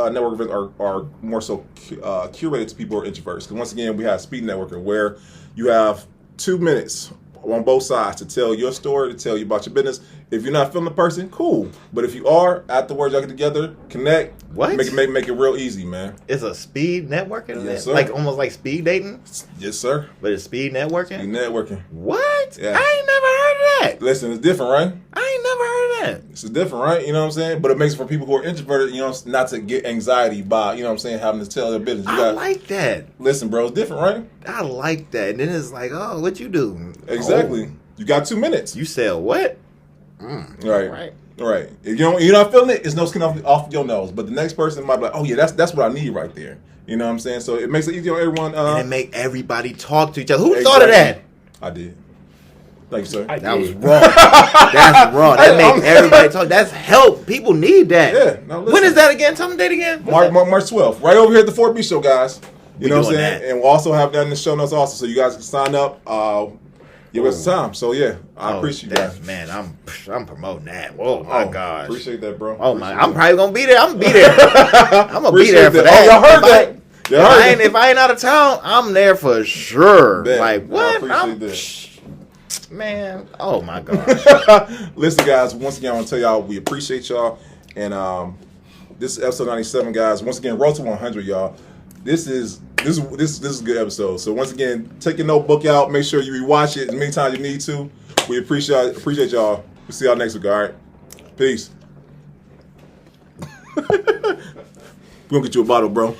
network events are more so curated to people who are introverts. Because once again, we have speed networking where you have 2 minutes on both sides to tell your story, to tell you about your business. If you're not feeling the person, cool. But if you are, afterwards y'all get together, connect. What? Make it real easy, man. It's a speed networking? Yes, sir. Like almost like speed dating? Yes, sir. But it's speed networking? Speed networking. What? Yeah. I ain't never heard of that. Listen, it's different, right? I ain't never heard of that. It's different, right? You know what I'm saying? But it makes it for people who are introverted, you know, not to get anxiety by, you know what I'm saying, having to tell their business. You I like that. Listen, bro, it's different, right? I like that. And then it's like, oh, what you do? Exactly. Oh, You got 2 minutes. you sell what? Right. If you're not feeling it, it's no skin off your nose. But the next person might be like, oh yeah, that's what I need right there. You know what I'm saying? So it makes it easier on everyone. And it make everybody talk to each other. Who thought of that? I did. Thank you, sir. That was wrong. That's wrong. That make everybody talk. That's help. People need that. Yeah. Now listen. When is that again? Tell me the date again. March 12th. Right over here at the 4B show, guys. You know what I'm doing saying? that. And we'll also have that in the show notes also, so you guys can sign up. Give us time. So yeah, I appreciate you guys. Man, I'm promoting that. Whoa, my God. Appreciate that, bro. Oh my, I'm probably gonna be there. I'm gonna be there. I'm gonna be there for that. that. Oh, y'all heard that? If I ain't out of town, I'm there for sure. Bet. Like what? I appreciate that. Man, oh my God. Listen, guys. Once again, I want to tell y'all we appreciate y'all, and this is episode 97, guys. Once again, road to 100, y'all. This is a good episode. So once again, take your notebook out. Make sure you rewatch it as many times you need to. We appreciate y'all. We'll see y'all next week. All right, peace. We're gonna get you a bottle, bro.